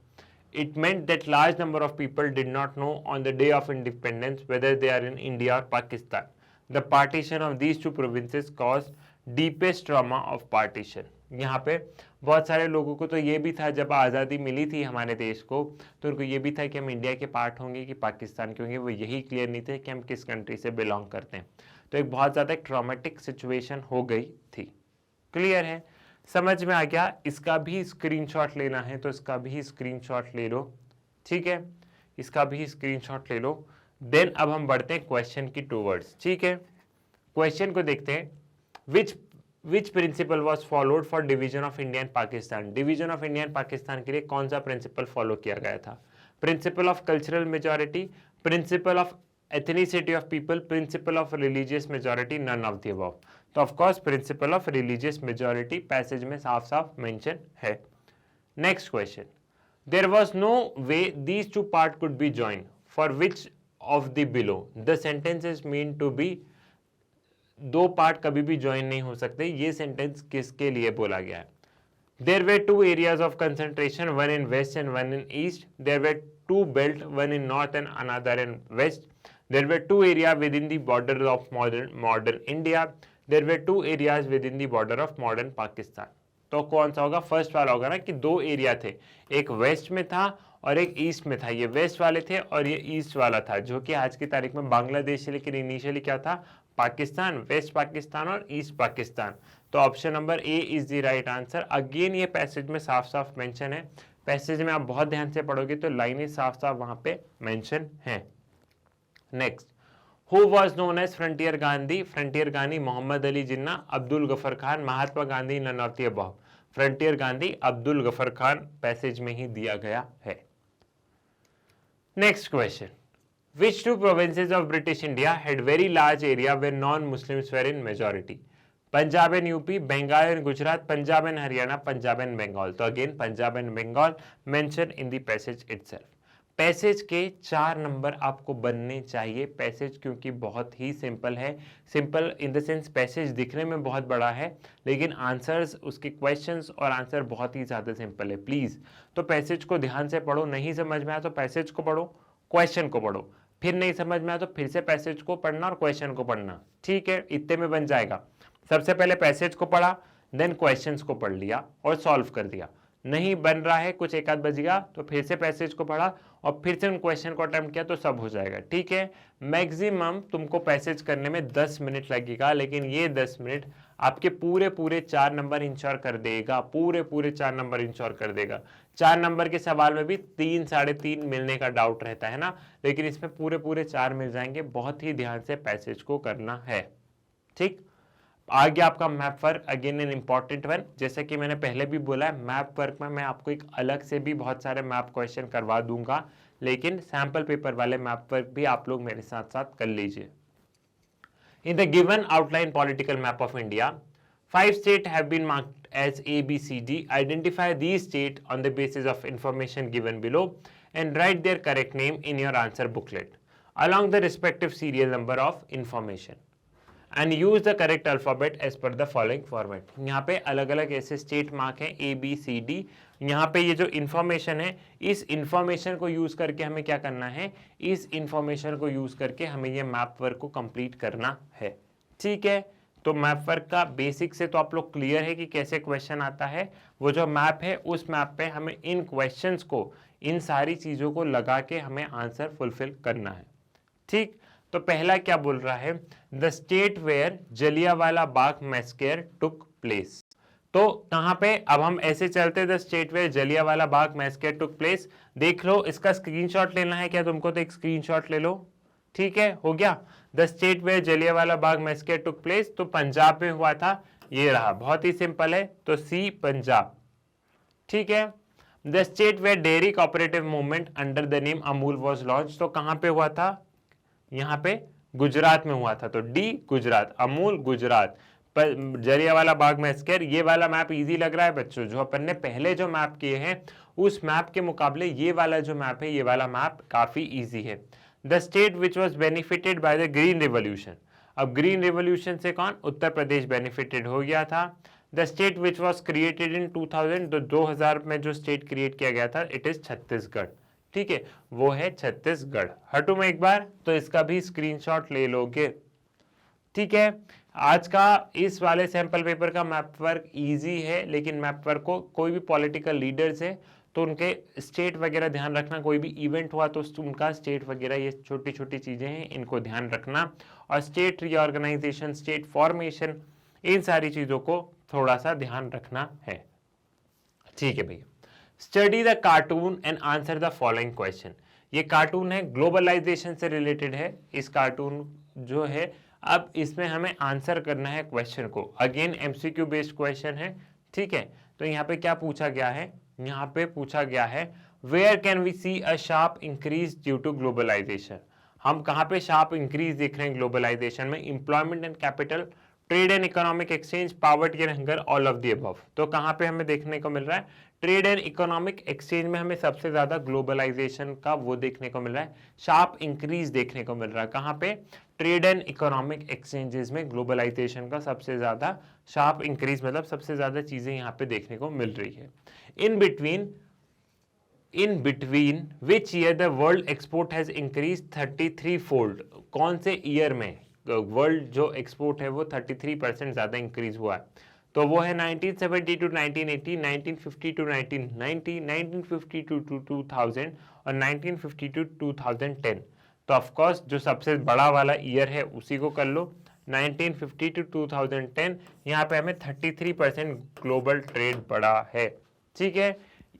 It meant that large number of people did not know on the day of independence whether they are in India or Pakistan. The partition of these two provinces caused deepest trauma of partition. यहाँ पे बहुत सारे लोगों को तो ये भी था, जब आज़ादी मिली थी हमारे देश को, तो उनको ये भी था कि हम इंडिया के पार्ट होंगे कि पाकिस्तान के होंगे. वो यही क्लियर नहीं थे कि हम किस कंट्री से बिलोंग करते हैं. तो एक बहुत ज़्यादा ट्रॉमेटिक सिचुएशन हो गई थी. क्लियर है, समझ में आ गया. इसका भी स्क्रीनशॉट लेना है तो इसका भी स्क्रीनशॉट ले लो, ठीक है. इसका भी स्क्रीनशॉट ले लो. देन अब हम बढ़ते हैं क्वेश्चन की टूवर्ड्स, ठीक है. क्वेश्चन को देखते हैं. Which principle was followed for division of India and Pakistan. Division of India and Pakistan के लिए कौन सा प्रिंसिपल फॉलो किया गया था? Principle of cultural majority, principle of ethnicity of people, principle of religious majority, none of the above. तो of course principle of religious majority passage में साफ साफ मेंशन है. Next question, there was no way these two part could be joined for which of the below the sentences mean to be. दो part कभी भी join नहीं हो सकते, ये सेंटेंस किसके लिए बोला गया है? There were two areas of concentration, one in west and one in east. There were two belts, one in north and another in west. There were two areas within the border of modern India. There were two areas within the border of modern Pakistan. तो कौन सा होगा? First वाला होगा ना, कि दो area थे, एक वेस्ट में था और एक ईस्ट में था. ये वेस्ट वाले थे और ये ईस्ट वाला था, जो कि आज की तारीख में बांग्लादेश, लेकिन इनिशियली क्या था? पाकिस्तान, वेस्ट पाकिस्तान और ईस्ट पाकिस्तान. तो option number A is the right answer. Again ये पैसेज में साफ साफ मेंशन है. पैसेज में आप बहुत ध्यान से पढ़ोगे तो लाइनें साफ साफ वहां पे मेंशन है. Next, who was known as frontier Gandhi? Frontier Gandhi Mohammad Ali Jinnah, Abdul Ghaffar Khan, Mahatma Gandhi, none of the above. Frontier Gandhi Abdul Ghaffar Khan passage में ही दिया गया है. Next question, which two provinces of British India had very large area where non-Muslims were in majority? Punjab and UP, Bengal and Gujarat, Punjab and Haryana, Punjab and Bengal. तो again Punjab and Bengal mention in the passage itself. Passage के 4 number आपको बनने चाहिए. Passage क्योंकि बहुत ही simple है. Simple in the sense passage दिखने में बहुत बड़ा है, लेकिन आंसर्स, उसके क्वेश्चंस और आंसर बहुत ही ज्यादा सिंपल है. प्लीज तो पैसेज को ध्यान से पढ़ो. नहीं समझ में आया तो पैसेज को पढ़ो, क्वेश्चन को पढ़ो. फिर नहीं समझ में आया तो फिर से पैसेज को पढ़ना और क्वेश्चन को पढ़ना. ठीक है, इतने में बन जाएगा. सबसे पहले पैसेज को पढ़ा, देन क्वेश्चंस को पढ़ लिया और सॉल्व कर दिया. नहीं बन रहा है, कुछ एक आध बच गया तो फिर से पैसेज को पढ़ा और फिर से उन क्वेश्चन को अटेम्प्ट किया तो सब हो जाएगा. ठीक है, मैक्सिमम तुमको पैसेज करने में 10 मिनट लगेगा, लेकिन ये 10 मिनट आपके पूरे 4 नंबर इंश्योर कर देगा. पूरे 4 नंबर इंश्योर कर देगा. 4 नंबर के सवाल में भी 3, 3.5 मिलने का डाउट रहता है ना, लेकिन इसमें पूरे 4 मिल जाएंगे. बहुत ही ध्यान से पैसेज को करना है. ठीक, आगे आपका map work, again an important one. जैसे कि मैंने पहले भी बोला है, मैप वर्क में मैं आपको एक अलग से भी बहुत सारे मैप क्वेश्चन करवा दूंगा, लेकिन सैंपल पेपर वाले मैप वर्क भी आप लोग मेरे साथ साथ कर लीजिए. In the given outline political map of India, 5 states have been marked as A, B, C, D. Identify these states on the basis of information given below and write their correct name in your answer booklet along the respective serial number of information and use the correct alphabet as per the following format. यहाँ पे अलग अलग ऐसे state mark हैं A, B, C, D. यहाँ पे ये जो इंफॉर्मेशन है, इस इंफॉर्मेशन को यूज करके हमें क्या करना है? इस इंफॉर्मेशन को यूज करके हमें ये मैप वर्क को कंप्लीट करना है. ठीक है, तो मैप वर्क का बेसिक से तो आप लोग क्लियर है कि कैसे क्वेश्चन आता है. वो जो मैप है, उस मैप पे हमें इन क्वेश्चंस को, इन सारी चीजों को लगा के हमें आंसर फुलफिल करना है. ठीक, तो पहला क्या बोल रहा है? The state where Jallianwala Bagh massacre took place. तो कहां पे? अब हम ऐसे चलते, the state where Jallianwala Bagh massacre took place. देख लो, इसका स्क्रीनशॉट लेना है क्या तुमको? तो एक स्क्रीनशॉट ले लो. ठीक है, हो गया. The state where Jallianwala Bagh massacre took place, तो पंजाब में हुआ था, ये रहा. बहुत ही सिंपल है, तो सी पंजाब. ठीक है. The state where dairy cooperative movement under the name Amul was launch, तो कहां पे हुआ था? यहाँ पे गुजरात में हुआ था, तो डी गुजरात. अमूल गुजरात. जलियांवाला बाग मैसेकर, ये वाला मैप इजी लग रहा है बच्चों? जो अपन ने पहले जो मैप किए हैं उस मैप के मुकाबले ये वाला जो मैप है, ये वाला मैप काफी इजी है. The state which was benefited by the green revolution. अब ग्रीन रिवोल्यूशन से कौन? उत्तर प्रदेश बेनिफिटेड हो गया था. The state which was created in 2000, तो 2000 में जो स्टेट क्रिएट किया गया था, इट इज छत्तीसगढ़. ठीक है, वो है छत्तीसगढ़. हटू में एक बार, तो इसका भी स्क्रीनशॉट ले लोगे. ठीक है, आज का इस वाले सैंपल पेपर का मैप वर्क इजी है, लेकिन मैप वर्क को कोई भी पॉलिटिकल लीडर्स है तो उनके स्टेट वगैरह ध्यान रखना. कोई भी इवेंट हुआ तो उनका स्टेट वगैरह, ये छोटी छोटी चीजें हैं, इनको ध्यान रखना. और स्टेट रीऑर्गेनाइजेशन, स्टेट फॉर्मेशन, इन सारी चीजों को थोड़ा सा ध्यान रखना है. ठीक है भैया. Study the cartoon and answer the following question. ये कार्टून है, ग्लोबलाइजेशन से रिलेटेड है. इस कार्टून जो है, अब इसमें हमें आंसर करना है क्वेश्चन को. अगेन एमसीक्यू बेस्ड क्वेश्चन है. ठीक है, तो यहाँ पे क्या पूछा गया है? यहाँ पे पूछा गया है, where can we see a sharp increase due to globalisation. हम कहाँ पे शार्प इंक्रीज देख रहे हैं ग्लोबलाइजेशन में? Employment and capital, trade and economic exchange, poverty and hunger, all of the above. तो कहाँ पे हमें देखने को मिल रहा है? ट्रेड एंड इकोनॉमिक एक्सचेंज में हमें सबसे ज्यादा ग्लोबलाइजेशन का वो देखने को मिल रहा है, शार्प इंक्रीज देखने को मिल रहा है। कहाँ पे? ट्रेड एंड इकोनॉमिक एक्सचेंजेस में ग्लोबलाइजेशन का सबसे ज्यादा शार्प इंक्रीज, मतलब सबसे ज्यादा चीजें यहाँ पे देखने को मिल रही है। In between which year the world export has increase 33 fold? कौन से ईयर में वर्ल्ड जो एक्सपोर्ट है वो 33% ज्यादा इंक्रीज हुआ है? तो वो है 1970 टू 1980, 1950 टू 1990, 1950 टू 2000 और 1950 टू 2010। तो ऑफ कोर्स जो सबसे बड़ा वाला ईयर है उसी को कर लो, 1950 टू 2010। यहाँ पे हमें 33% ग्लोबल ट्रेड बढ़ा है। ठीक है,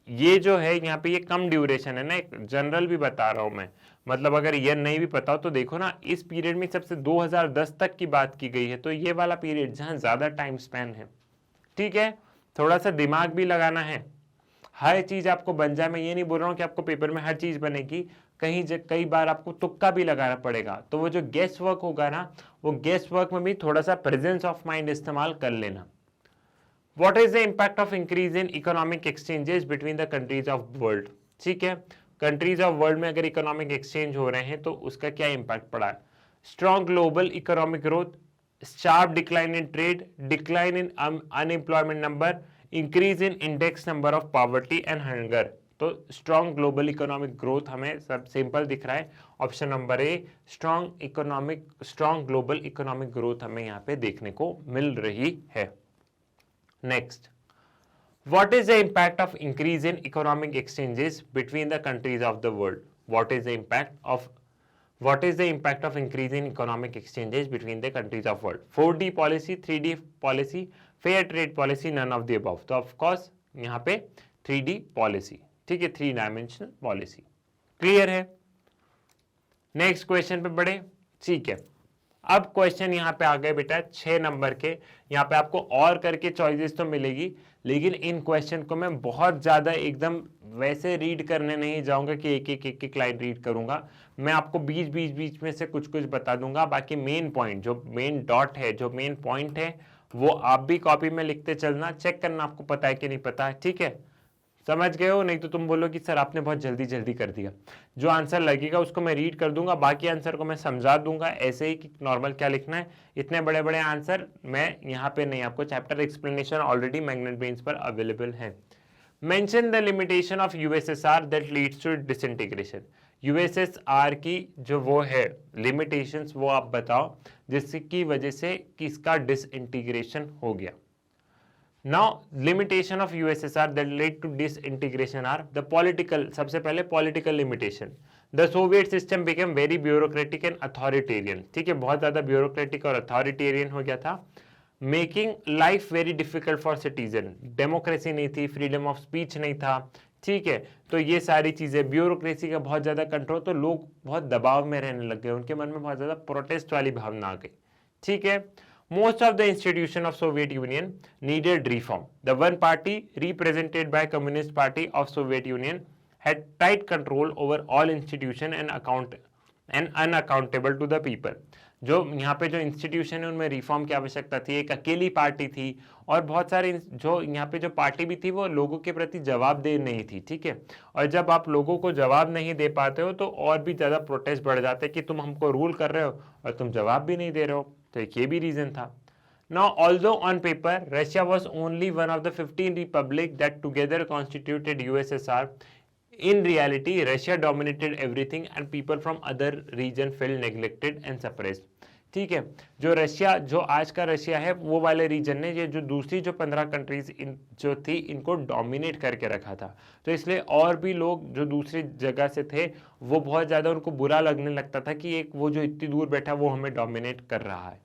ये जो है यहाँ पे ये कम ड्यूरेशन है ना, एक जनरल भी बता रहा हूं मैं, मतलब अगर ईयर नहीं भी पता हो तो देखो ना, इस पीरियड में सबसे 2010 तक की बात की गई है, तो ये वाला पीरियड जहां ज्यादा टाइम स्पैन है। ठीक है, थोड़ा सा दिमाग भी लगाना है, हर चीज आपको बन जाए। मैं ये नहीं बोल रहा हूँ कि आपको पेपर में हर चीज बनेगी, कई बार आपको तुक्का भी लगाना पड़ेगा। तो वो जो गेस वर्क होगा ना, वो गेस वर्क में भी थोड़ा सा प्रेजेंस ऑफ माइंड इस्तेमाल कर लेना। What is the impact of increase in economic exchanges between the countries of world? ठीक है, कंट्रीज ऑफ वर्ल्ड में अगर इकोनॉमिक एक्सचेंज हो रहे हैं तो उसका क्या इंपैक्ट पड़ा है? Strong global economic growth, sharp decline in trade, decline in unemployment number, increase in index number of poverty and hunger. तो स्ट्रॉन्ग ग्लोबल इकोनॉमिक ग्रोथ हमें सब सिंपल दिख रहा है, option number A, strong global economic growth हमें यहाँ पे देखने को मिल रही है। Next, what is the impact of increase in economic exchanges between the countries of the world? What is the impact of increase in economic exchanges between the countries of world? 4D policy, 3D policy, fair trade policy, none of the above. तो of course यहाँ पे 3D policy, ठीक है, 3 dimensional policy। Clear है? Next question पे बढ़े। ठीक है, अब क्वेश्चन यहाँ पे आ गए बेटा 6 नंबर के। यहाँ पे आपको और करके चॉइसेस तो मिलेगी, लेकिन इन क्वेश्चन को मैं बहुत ज्यादा एकदम वैसे रीड करने नहीं जाऊंगा कि एक लाइन रीड करूंगा। मैं आपको बीच में से कुछ बता दूंगा। बाकी मेन पॉइंट, जो मेन डॉट है, जो मेन पॉइंट है, वो आप भी कॉपी में लिखते चलना, चेक करना आपको पता है कि नहीं पता है। ठीक है, समझ गए हो? नहीं तो तुम बोलो कि सर आपने बहुत जल्दी कर दिया। जो आंसर लगेगा उसको मैं रीड कर दूंगा, बाकी आंसर को मैं समझा दूंगा ऐसे ही कि नॉर्मल क्या लिखना है। इतने बड़े बड़े आंसर मैं यहाँ पे नहीं, आपको chapter explanation already magnet brains पर अवेलेबल है। Mention the limitation of USSR that leads to disintegration. USSR की जो वो है लिमिटेशंस, वो आप बताओ जिसकी वजह से किसका डिसइंटीग्रेशन हो गया। Now, limitation of USSR that led to disintegration are the political, सबसे पहले political limitation. The Soviet system became very bureaucratic and authoritarian. ठीक है, बहुत ज़्यादा bureaucratic और authoritarian हो गया था. Making life very difficult for citizen. Democracy नहीं थी, freedom of speech नहीं था. ठीक है, तो ये सारी चीज़ें, ब्यूरोक्रेसी का बहुत ज़्यादा कंट्रोल, तो लोग बहुत दबाव में रहने लग गए, उनके मन में बहुत ज़्यादा प्रोटेस्ट वाली भावना आ गई। ठीक है, most of the institution of Soviet Union needed reform. The one party represented by Communist Party of Soviet Union had tight control over all institution and unaccountable to the people. जो यहाँ पे जो institution है उनमें reform की आवश्यकता थी, एक अकेली पार्टी थी और बहुत सारे जो यहाँ पे जो पार्टी भी थी वो लोगों के प्रति जवाबदेह नहीं थी। ठीक है, और जब आप लोगों को जवाब नहीं दे पाते हो तो और भी ज़्यादा प्रोटेस्ट बढ़ जाते हैं कि तुम हमको रूल कर रहे हो और तुम जवाब भी नहीं दे रहे हो। तो एक ये भी रीजन था। Now, although on paper Russia was only one of the 15 republics that together constituted USSR, in reality Russia dominated everything and people from other region felt neglected and suppressed. ठीक है, जो रशिया, जो आज का Russia है, वो वाले reason ने ये जो दूसरी जो 15 कंट्रीज जो थी इनको डोमिनेट करके रखा था। तो इसलिए और भी लोग जो दूसरी जगह से थे वो बहुत ज़्यादा उनको बुरा लगने लगता था कि एक वो जो इतनी दूर बैठा वो हमें डोमिनेट कर रहा है।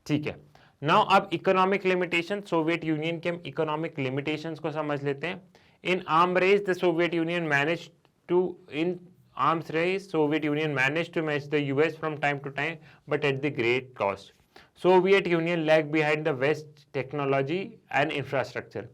ठीक है, नाउ अब इकोनॉमिक लिमिटेशन, सोवियत यूनियन के हम इकोनॉमिक लिमिटेशंस को समझ लेते हैं। In arm race the Soviet Union manage to arms race, Soviet Union managed to match the US from time to time, but at the great cost. Soviet Union lagged behind the West technology and infrastructure.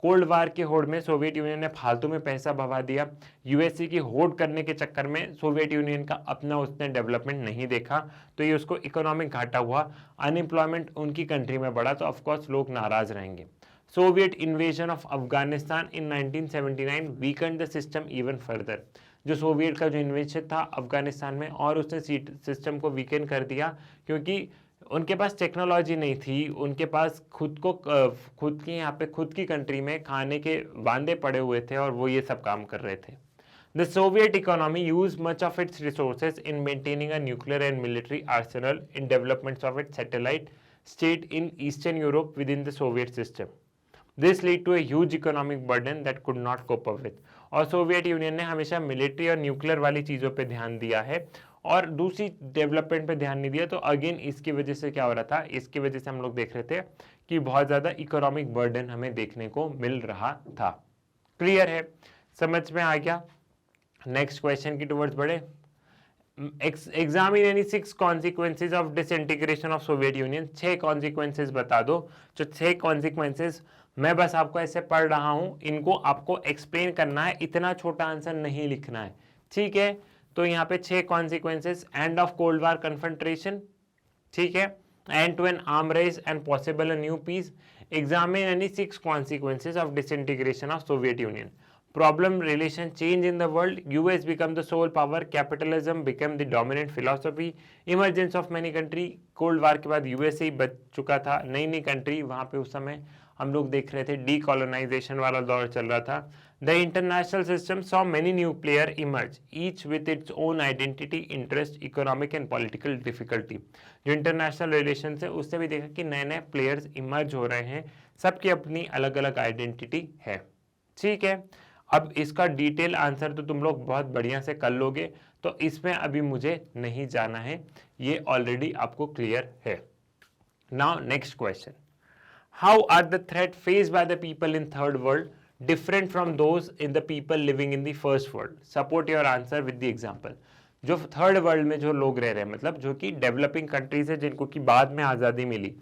Cold war के होड़ में Soviet union ने फालतू में पैसा बहा दिया। USA की होड़ करने के चक्कर में सोवियत यूनियन का अपना उसने डेवलपमेंट नहीं देखा, तो ये उसको इकोनॉमिक घाटा हुआ। अनएम्प्लॉयमेंट उनकी कंट्री में बढ़ा, तो ऑफकोर्स लोग नाराज रहेंगे। Soviet invasion of Afghanistan in 1979 Weeknd the system even further. जो सोवियत का जो इन्वेशन था अफगानिस्तान में, और उसने सिस्टम को वीकेंड कर दिया, क्योंकि उनके पास टेक्नोलॉजी नहीं थी, उनके पास खुद की कंट्री में खाने के वांदे पड़े हुए थे और वो ये सब काम कर रहे थे। The Soviet economy used much of its resources in maintaining a nuclear and military arsenal in developments of its satellite state in Eastern Europe within the Soviet system. This led to a huge economic burden that could not cope up with. और Soviet union ने हमेशा military और nuclear वाली चीज़ों पे ध्यान दिया है और दूसरी डेवलपमेंट पे ध्यान नहीं दिया। तो अगेन इसकी वजह से क्या हो रहा था, इसकी वजह से हम लोग देख रहे थे कि बहुत ज़्यादा इकोनॉमिक बर्डन हमें देखने को मिल रहा था। क्लियर है, समझ में आ गया। नेक्स्ट क्वेश्चन की टुवर्ड्स बढ़े। Examine any 6 consequences of disintegration of Soviet union. 6 consequences बता दो। जो 6 कॉन्सिक्वेंसेज मैं बस आपको ऐसे पढ़ रहा हूं, इनको आपको एक्सप्लेन करना है, इतना छोटा आंसर नहीं लिखना है, ठीक है। तो यहाँ पे 6 consequences. End of cold war confrontation, ठीक है, end to an arm race and possible a new peace. Examine any 6 consequences of disintegration of Soviet Union. Problem, relation, change in the world, US become the sole power, capitalism became the dominant philosophy, emergence of many country। Cold war के बाद USA ही बच चुका था, नई नई country वहाँ पे उस समय हम लोग देख रहे थे, डीकोलोनाइजेशन वाला दौर चल रहा था। The international system saw many new player emerge, each with its own identity, interest, economic and political difficulty. जो इंटरनेशनल रिलेशन है उससे भी देखा कि नए नए प्लेयर्स इमर्ज हो रहे हैं, सबकी अपनी अलग अलग आइडेंटिटी है, ठीक है। अब इसका डिटेल आंसर तो तुम लोग बहुत बढ़िया से कर लोगे, तो इसमें अभी मुझे नहीं जाना है, ये ऑलरेडी आपको क्लियर है। Now next question, how are the threat faced by the people in third world different from those in the people living in the first world? Support your answer with the example. जो third world में जो लोग रह रहे हैं, मतलब जो कि डेवलपिंग कंट्रीज है, जिनको कि बाद में आज़ादी मिली,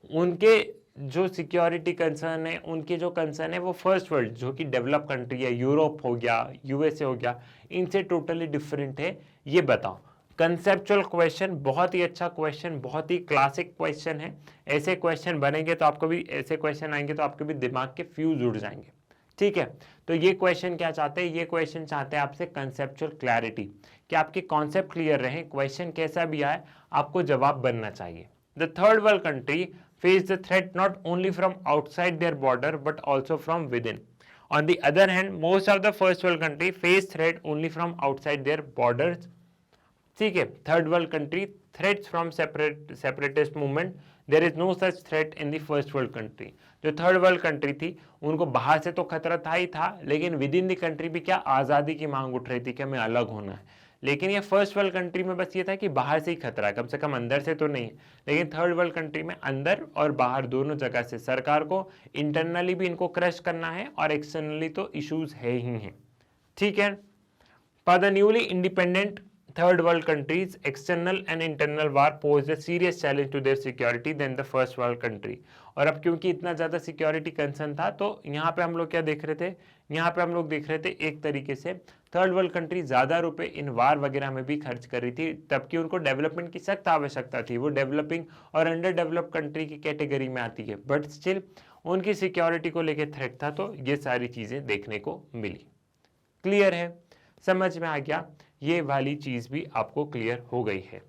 उनके जो सिक्योरिटी कंसर्न है, उनके जो कंसर्न है वो फर्स्ट वर्ल्ड जो कि डेवलप कंट्री है, यूरोप हो गया, यूएसए हो गया, इनसे टोटली डिफरेंट है, ये बताओ। कंसेप्चुअल क्वेश्चन, बहुत ही अच्छा क्वेश्चन, बहुत ही क्लासिक क्वेश्चन है। ऐसे क्वेश्चन बनेंगे तो आपको भी, ऐसे क्वेश्चन आएंगे तो आपके भी दिमाग के फ्यूज उड़ जाएंगे, ठीक है। तो ये क्वेश्चन क्या चाहते हैं, ये क्वेश्चन चाहते हैं आपसे कंसेप्चुअल क्लैरिटी, कि आपके कॉन्सेप्ट क्लियर रहे, क्वेश्चन कैसा भी आए आपको जवाब बनना चाहिए। The third world country face the threat not only from outside their border but also from within. On the other hand, most of the first world country face threat only from outside their borders. ठीक है, third world country threats from separatist movement. There is no such threat in the first world country. जो third world country थी उनको बाहर से तो खतरा था ही था, लेकिन विद इन द कंट्री भी क्या आज़ादी की मांग उठ रही थी कि हमें अलग होना है। लेकिन ये फर्स्ट वर्ल्ड कंट्री में बस ये था कि बाहर से ही खतरा है, कम से कम अंदर से तो नहीं। लेकिन थर्ड वर्ल्ड कंट्री में अंदर और बाहर दोनों जगह से सरकार को इंटरनली भी इनको क्रश करना है और एक्सटर्नली तो इश्यूज है ही हैं, ठीक है। For the newly independent third world countries, external and internal war posed a serious challenge to their security than the first world country. और अब क्योंकि इतना ज़्यादा सिक्योरिटी कंसर्न था, तो यहाँ पे हम लोग क्या देख रहे थे, यहाँ पे हम लोग देख रहे थे एक तरीके से थर्ड वर्ल्ड कंट्री ज़्यादा रुपए इन वार वगैरह में भी खर्च कर रही थी, तबकि उनको डेवलपमेंट की सख्त आवश्यकता थी। वो डेवलपिंग और अंडर डेवलप कंट्री की कैटेगरी में आती है, बट स्टिल उनकी सिक्योरिटी को लेकर थ्रेट था, तो ये सारी चीज़ें देखने को मिली। क्लियर है, समझ में आ गया, ये वाली चीज भी आपको क्लियर हो गई है।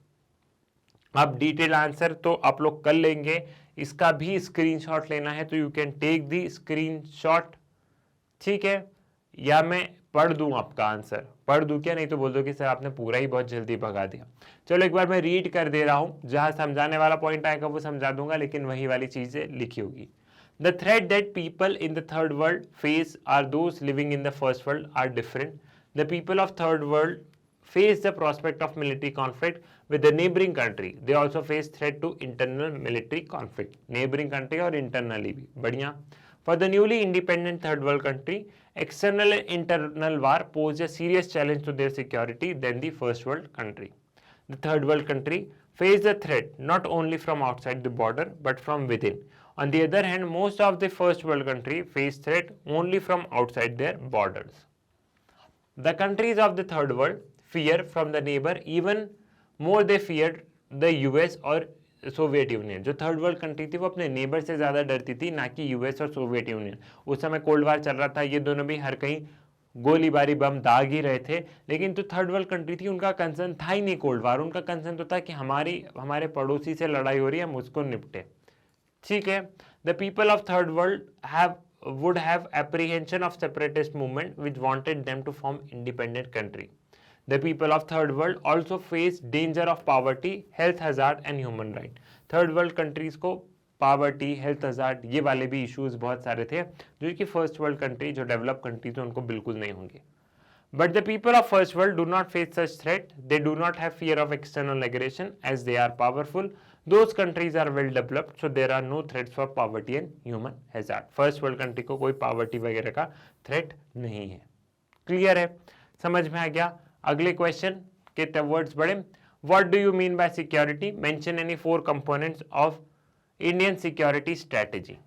अब डिटेल आंसर तो आप लोग कर लेंगे, इसका भी स्क्रीनशॉट लेना है तो you can take the screenshot, ठीक है। या मैं पढ़ दूं आपका आंसर, पढ़ दूं क्या, नहीं तो बोल दो कि सर आपने पूरा ही बहुत जल्दी भगा दिया। चलो एक बार मैं रीड कर दे रहा हूं, जहां समझाने वाला पॉइंट आएगा वो समझा दूंगा, लेकिन वही वाली चीजें लिखी होगी। The threat that people in the third world face are those living in the first world are different. The people of third world face the prospect of military conflict with the neighboring country. They also face threat to internal military conflict. Neighboring country और internally भी बढ़िया। For the newly independent third world country, external and internal war pose a serious challenge to their security than the first world country. The third world country face the threat not only from outside the border but from within. On the other hand, most of the first world country face threat only from outside their borders. The countries of the third world fear from the neighbor even more they feared the US और Soviet union. जो third world country थी वो अपने neighbour से ज़्यादा डरती थी, ना कि यूएस और सोवियत यूनियन. उस समय कोल्ड वार चल रहा था, ये दोनों भी हर कहीं गोलीबारी बम दाग ही रहे थे. लेकिन जो थर्ड वर्ल्ड कंट्री थी उनका कंसर्न था ही नहीं कोल्ड वार. उनका कंसर्न तो था कि हमारे पड़ोसी से लड़ाई हो रही है, हम उसको निपटे. ठीक है. The people of third world would have apprehension of separatist movement which wanted them to form independent country. The people of third world also face danger of poverty, health hazard and human right. Third world countries को poverty, health hazard ये वाले भी issues बहुत सारे थे जो कि first world country जो developed countries थे उनको बिल्कुल नहीं होंगे. But the people of first world do not face such threat. They do not have fear of external aggression as they are powerful. Those countries are well developed, so there are no threats for poverty and human hazard. First world country को कोई poverty वगैरह का threat नहीं है. Clear है? समझ में आ गया? अगले क्वेश्चन के वर्ड्स बढ़े. What do you mean by security? Mention any 4 components of Indian security strategy.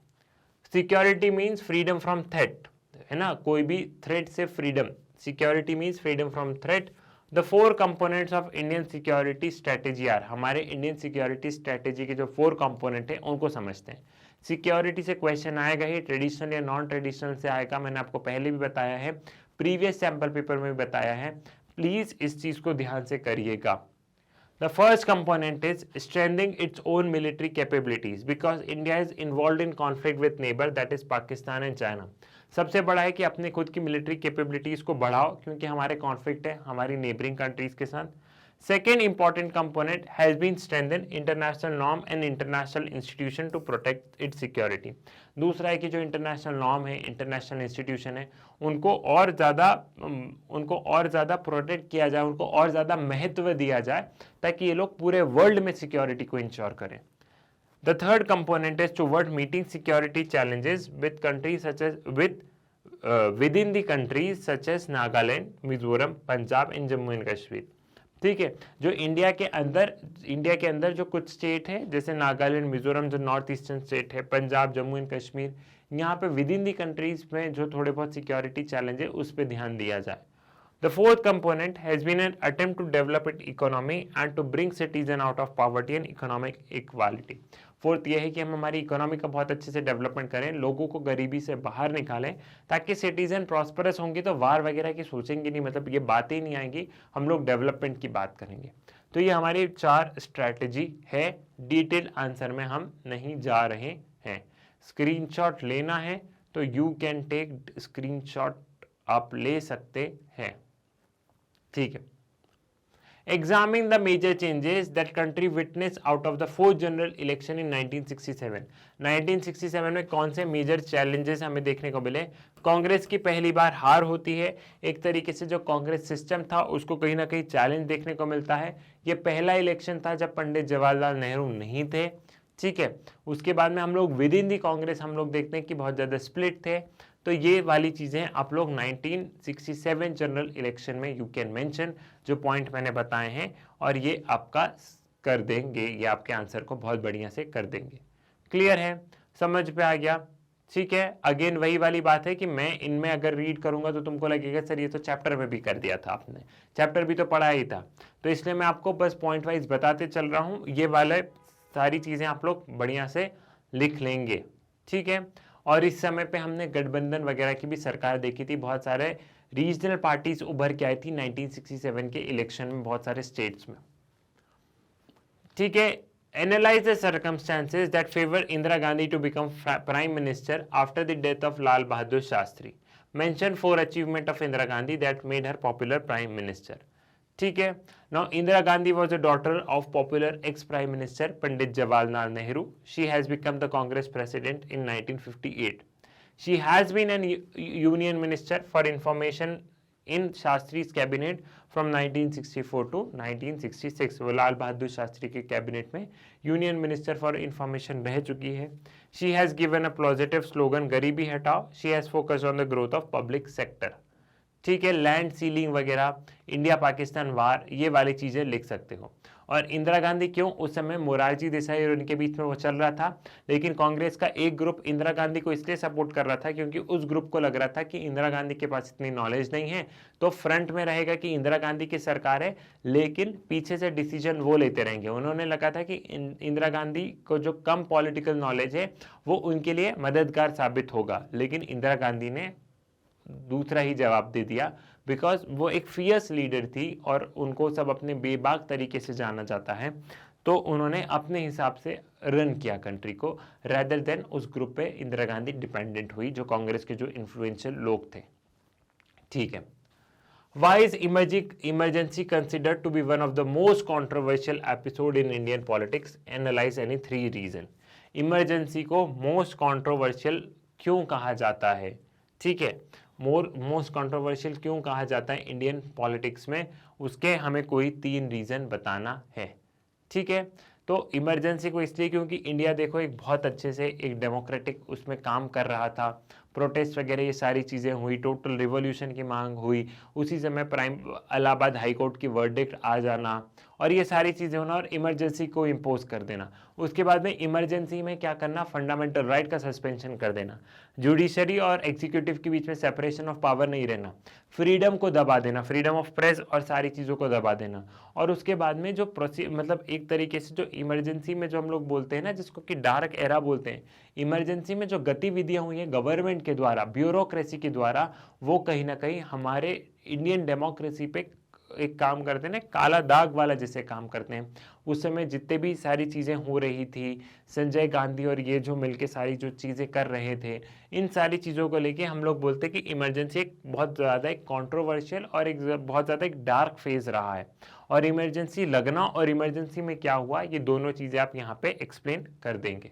Security means freedom from threat, है ना? कोई भी threat से freedom. Security means freedom from threat. The 4 components of Indian security strategy are. हमारे Indian security strategy के जो 4 component हैं उनको समझते हैं. सिक्योरिटी से क्वेश्चन आएगा ही, ट्रेडिशनल या नॉन ट्रेडिशनल से आएगा. मैंने आपको पहले भी बताया है, प्रीवियस सैम्पल पेपर में भी बताया है. प्लीज इस चीज को ध्यान से करिएगा. The first component is strengthening its own military capabilities because India is involved in conflict with neighbor that is Pakistan and China. सबसे बड़ा है कि अपने खुद की मिलिट्री कैपेबिलिटीज को बढ़ाओ क्योंकि हमारे कॉन्फ्लिक्ट है हमारी नेबरिंग कंट्रीज के साथ. Second important component has been strengthen international norm and international institution to protect its security. दूसरा है कि जो इंटरनेशनल नॉर्म है, इंटरनेशनल इंस्टीट्यूशन है, उनको और ज़्यादा प्रोटेक्ट किया जाए, उनको और ज़्यादा महत्व दिया जाए ताकि ये लोग पूरे वर्ल्ड में सिक्योरिटी को इंश्योर करें. The third component is toward meeting security challenges with countries such as within the countries such as Nagaland, Mizoram, Punjab and Jammu and Kashmir. ठीक है. जो इंडिया के अंदर जो कुछ स्टेट है जैसे नागालैंड, मिजोरम जो नॉर्थ ईस्टर्न स्टेट है, पंजाब, जम्मू एंड कश्मीर, यहाँ पे विद इन दी कंट्रीज में जो थोड़े बहुत सिक्योरिटी चैलेंज है उस पर ध्यान दिया जाए. The fourth component has been an attempt to develop its economy and to bring citizen out of poverty and economic equality. Fourth ये है कि हम हमारी इकोनॉमी का बहुत अच्छे से डेवलपमेंट करें, लोगों को गरीबी से बाहर निकालें ताकि सिटीजन प्रॉस्परस होंगे तो वार वगैरह की सोचेंगे नहीं, मतलब ये बातें नहीं आएंगी, हम लोग डेवलपमेंट की बात करेंगे. तो ये हमारी 4 स्ट्रैटेजी है. डिटेल आंसर में हम नहीं जा रहे हैं. स्क्रीनशॉट लेना है तो यू कैन टेक स्क्रीनशॉट, आप ले सकते हैं. ठीक है. Examine the major changes that country witnessed out of the 4th general election in 1967. 1967 में कौन से मेजर चैलेंजेस हमें देखने को मिले? कांग्रेस की पहली बार हार होती है. एक तरीके से जो कांग्रेस सिस्टम था उसको कहीं ना कहीं चैलेंज देखने को मिलता है. ये पहला इलेक्शन था जब पंडित जवाहरलाल नेहरू नहीं थे. ठीक है. उसके बाद में हम लोग विद इन दी कांग्रेस हम लोग देखते हैं कि बहुत ज़्यादा स्प्लिट थे. तो ये वाली चीज़ें आप लोग 1967 जनरल इलेक्शन में यू कैन मेंशन, जो पॉइंट मैंने बताए हैं, और ये आपका कर देंगे, ये आपके आंसर को बहुत बढ़िया से कर देंगे. क्लियर है? समझ पे आ गया? ठीक है. अगेन वही वाली बात है कि मैं इनमें अगर रीड करूंगा तो तुमको लगेगा सर ये तो चैप्टर में भी कर दिया था आपने, चैप्टर भी तो पढ़ा ही था. तो इसलिए मैं आपको बस पॉइंट वाइज बताते चल रहा हूँ. ये वाले सारी चीज़ें आप लोग बढ़िया से लिख लेंगे. ठीक है. और इस समय पे हमने गठबंधन वगैरह की भी सरकार देखी थी, बहुत सारे रीजनल पार्टीज उभर के आई थी 1967 के इलेक्शन में बहुत सारे स्टेट्स में. ठीक है. Analyse the circumstances that favour Indira Gandhi to become prime minister after the death of Lal Bahadur Shastri. Mention 4 achievement of Indira Gandhi that made her popular prime minister. ठीक है. Now Indira Gandhi was a daughter of popular ex-prime minister Pandit Jawaharlal Nehru. She has become the Congress president in 1958. She has been an union minister for information in Shastri's cabinet from 1964 to 1966. वो लाल बहादुर शास्त्री के cabinet में union minister for information रह चुकी है. She has given a positive slogan गरीबी हटाओ. She has focused on the growth of public sector. ठीक है. लैंड सीलिंग वगैरह, इंडिया पाकिस्तान वार, ये वाली चीज़ें लिख सकते हो. और इंदिरा गांधी क्यों, उस समय मोरारजी देसाई और उनके बीच में वो चल रहा था, लेकिन कांग्रेस का एक ग्रुप इंदिरा गांधी को इसलिए सपोर्ट कर रहा था क्योंकि उस ग्रुप को लग रहा था कि इंदिरा गांधी के पास इतनी नॉलेज नहीं है, तो फ्रंट में रहेगा कि इंदिरा गांधी की सरकार है, लेकिन पीछे से डिसीजन वो लेते रहेंगे। उन्होंने लगा था कि इंदिरा गांधी को जो कम पॉलिटिकल नॉलेज है वो उनके लिए मददगार साबित होगा, लेकिन इंदिरा गांधी ने दूसरा ही जवाब दे दिया, बिकॉज वो एक फियर्स लीडर थी और उनको सब अपने बेबाक तरीके से जाना जाता है, तो उन्होंने अपने हिसाब से रन किया कंट्री को, रेदर देन उस ग्रुप पे इंदिरा गांधी डिपेंडेंट हुई, जो कांग्रेस के जो इन्फ्लुएंशियल लोग थे। ठीक है, Why is emergency considered to be one of the most controversial episode in Indian politics? Analyze any 3 reason. Emergency को most controversial क्यों कहा जाता है? ठीक है, मोस्ट कंट्रोवर्शियल क्यों कहा जाता है इंडियन पॉलिटिक्स में, उसके हमें कोई 3 रीजन बताना है। ठीक है, तो इमरजेंसी को इसलिए क्योंकि इंडिया देखो एक बहुत अच्छे से एक डेमोक्रेटिक उसमें काम कर रहा था, प्रोटेस्ट वगैरह ये सारी चीज़ें हुई, टोटल रिवॉल्यूशन की मांग हुई, उसी समय इलाहाबाद हाई कोर्ट की वर्डिक्ट आ जाना और ये सारी चीज़ें होना और इमरजेंसी को इम्पोज कर देना। उसके बाद में इमरजेंसी में क्या करना, फंडामेंटल राइट का सस्पेंशन कर देना, जुडिशरी और एग्जीक्यूटिव के बीच में सेपरेशन ऑफ पावर नहीं रहना, फ्रीडम को दबा देना, फ्रीडम ऑफ प्रेस और सारी चीज़ों को दबा देना। और उसके बाद में जो मतलब एक तरीके से जो इमरजेंसी में जो हम लोग बोलते हैं ना, जिसको कि डार्क एरा बोलते हैं, इमरजेंसी में जो गतिविधियां हुई हैं गवर्नमेंट के द्वारा, ब्यूरोक्रेसी के द्वारा, वो कहीं ना कहीं हमारे इंडियन डेमोक्रेसी पे एक काम करते हैं ना, काला दाग वाला जैसे काम करते हैं। उस समय जितने भी सारी चीज़ें हो रही थी, संजय गांधी और ये जो मिलके सारी जो चीज़ें कर रहे थे, इन सारी चीज़ों को लेके हम लोग बोलते हैं कि इमरजेंसी एक बहुत ज़्यादा एक कॉन्ट्रोवर्शियल और एक बहुत ज़्यादा एक डार्क फेज रहा है। और इमरजेंसी लगना और इमरजेंसी में क्या हुआ, ये दोनों चीज़ें आप यहाँ पे एक्सप्लेन कर देंगे।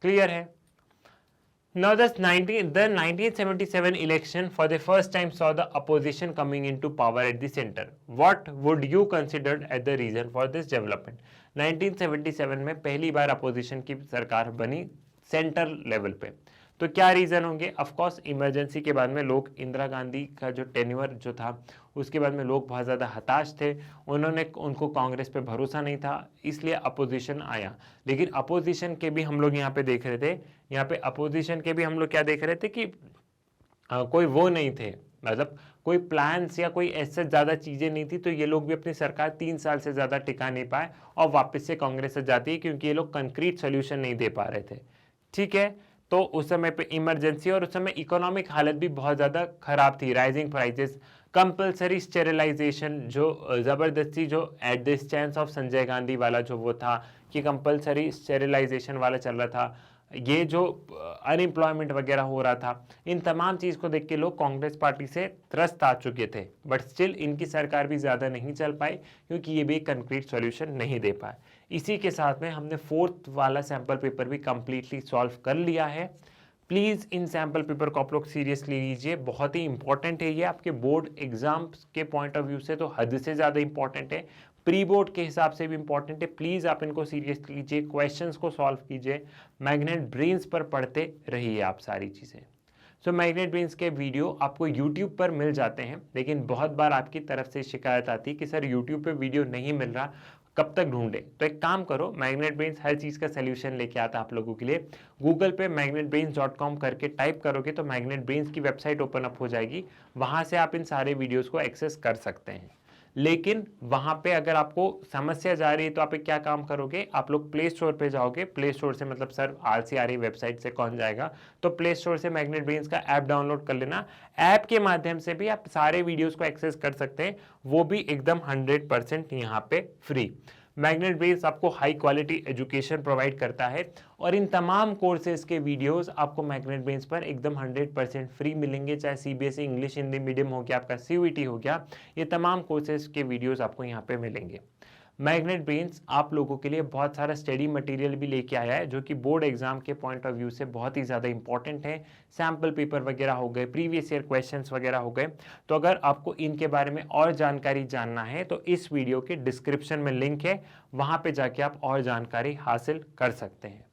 क्लियर है? Now the 1977 election for the first time saw the opposition coming into power at the center. What would you consider as the reason for this development? 1977 में पहली बार अपोजिशन की सरकार बनी सेंटर लेवल पे, तो क्या रीज़न होंगे? ऑफकोर्स इमरजेंसी के बाद में लोग, इंदिरा गांधी का जो टेन्योर जो था उसके बाद में लोग बहुत ज़्यादा हताश थे, उनको कांग्रेस पे भरोसा नहीं था, इसलिए अपोजिशन आया। लेकिन अपोजिशन के भी हम लोग यहाँ पे देख रहे थे, यहाँ पे अपोजिशन के भी हम लोग क्या देख रहे थे कि कोई वो नहीं थे, मतलब कोई प्लान्स या ऐसे ऐसा ज़्यादा चीज़ें नहीं थी, तो ये लोग भी अपनी सरकार 3 साल से ज़्यादा टिका नहीं पाए और वापस से कांग्रेस से जाती है, क्योंकि ये लोग कंक्रीट सोल्यूशन नहीं दे पा रहे थे। ठीक है, तो उस समय पे इमरजेंसी और उस समय इकोनॉमिक हालत भी बहुत ज़्यादा खराब थी, राइजिंग प्राइसेस, कंपल्सरी स्टेरिलाइजेशन, जो ज़बरदस्ती जो at the chance of Sanjay Gandhi वाला जो वो था कि कंपल्सरी स्टेरिलाइजेशन वाला चल रहा था, ये जो अनएम्प्लॉयमेंट वगैरह हो रहा था, इन तमाम चीज़ को देख के लोग कांग्रेस पार्टी से त्रस्त आ चुके थे, बट स्टिल इनकी सरकार भी ज़्यादा नहीं चल पाई क्योंकि ये भी कंक्रीट सॉल्यूशन नहीं दे पाए। इसी के साथ में हमने 4th वाला सैम्पल पेपर भी कंप्लीटली सॉल्व कर लिया है। प्लीज़ इन सैम्पल पेपर को आप लोग सीरियसली लीजिए, बहुत ही इंपॉर्टेंट है ये, आपके बोर्ड एग्जाम्स के पॉइंट ऑफ व्यू से तो हद से ज़्यादा इंपॉर्टेंट है, प्री बोर्ड के हिसाब से भी इंपॉर्टेंट है। प्लीज़ आप इनको सीरियसली लीजिए, क्वेश्चंस को सॉल्व कीजिए, मैग्नेट ब्रेन्स पर पढ़ते रहिए आप सारी चीज़ें। सो मैग्नेट ब्रेन्स के वीडियो आपको यूट्यूब पर मिल जाते हैं, लेकिन बहुत बार आपकी तरफ से शिकायत आती है कि सर यूट्यूब पे वीडियो नहीं मिल रहा, कब तक ढूंढे? तो एक काम करो, मैग्नेट ब्रेन्स हर चीज़ का सोल्यूशन लेके आता है आप लोगों के लिए। गूगल पे magnetbrains.com करके टाइप करोगे तो मैग्नेट ब्रेन्स की वेबसाइट ओपन अप हो जाएगी, वहाँ से आप इन सारे वीडियोज़ को एक्सेस कर सकते हैं। लेकिन वहाँ पे अगर आपको समस्या जा रही है तो आप एक क्या काम करोगे, आप लोग प्ले स्टोर पे जाओगे, प्ले स्टोर से मतलब सर RCRA वेबसाइट से कौन जाएगा, तो प्ले स्टोर से मैग्नेट ब्रेन्स का ऐप डाउनलोड कर लेना। ऐप के माध्यम से भी आप सारे वीडियोस को एक्सेस कर सकते हैं, वो भी एकदम 100% यहाँ पे फ्री। मैग्नेट ब्रेन्स आपको हाई क्वालिटी एजुकेशन प्रोवाइड करता है और इन तमाम कोर्सेज के वीडियोस आपको मैग्नेट ब्रेन्स पर एकदम 100% फ्री मिलेंगे, चाहे CBSE इंग्लिश हिंदी मीडियम हो गया, आपका CUET हो गया, ये तमाम कोर्सेज के वीडियोस आपको यहाँ पे मिलेंगे। मैग्नेट ब्रेन्स आप लोगों के लिए बहुत सारा स्टडी मटेरियल भी लेके आया है, जो कि बोर्ड एग्जाम के पॉइंट ऑफ व्यू से बहुत ही ज़्यादा इंपॉर्टेंट है। सैम्पल पेपर वगैरह हो गए, प्रीवियस ईयर क्वेश्चंस वगैरह हो गए। तो अगर आपको इनके बारे में और जानकारी जानना है तो इस वीडियो के डिस्क्रिप्शन में लिंक है, वहाँ पर जाके आप और जानकारी हासिल कर सकते हैं।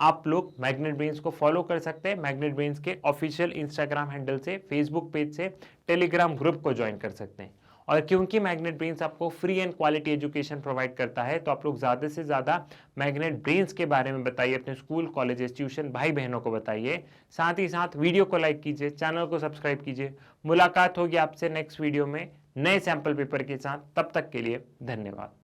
आप लोग मैग्नेट ब्रेन्स को फॉलो कर सकते हैं, मैग्नेट ब्रेन्स के ऑफिशियल इंस्टाग्राम हैंडल से, फेसबुक पेज से, टेलीग्राम ग्रुप को ज्वाइन कर सकते हैं। और क्योंकि मैग्नेट ब्रेन्स आपको free and quality education provide करता है, तो आप लोग ज़्यादा से ज़्यादा मैग्नेट ब्रेन्स के बारे में बताइए, अपने स्कूल, कॉलेजेस, ट्यूशन भाई बहनों को बताइए। साथ ही साथ वीडियो को लाइक कीजिए, चैनल को सब्सक्राइब कीजिए। मुलाकात होगी आपसे नेक्स्ट वीडियो में नए सैंपल पेपर के साथ। तब तक के लिए धन्यवाद।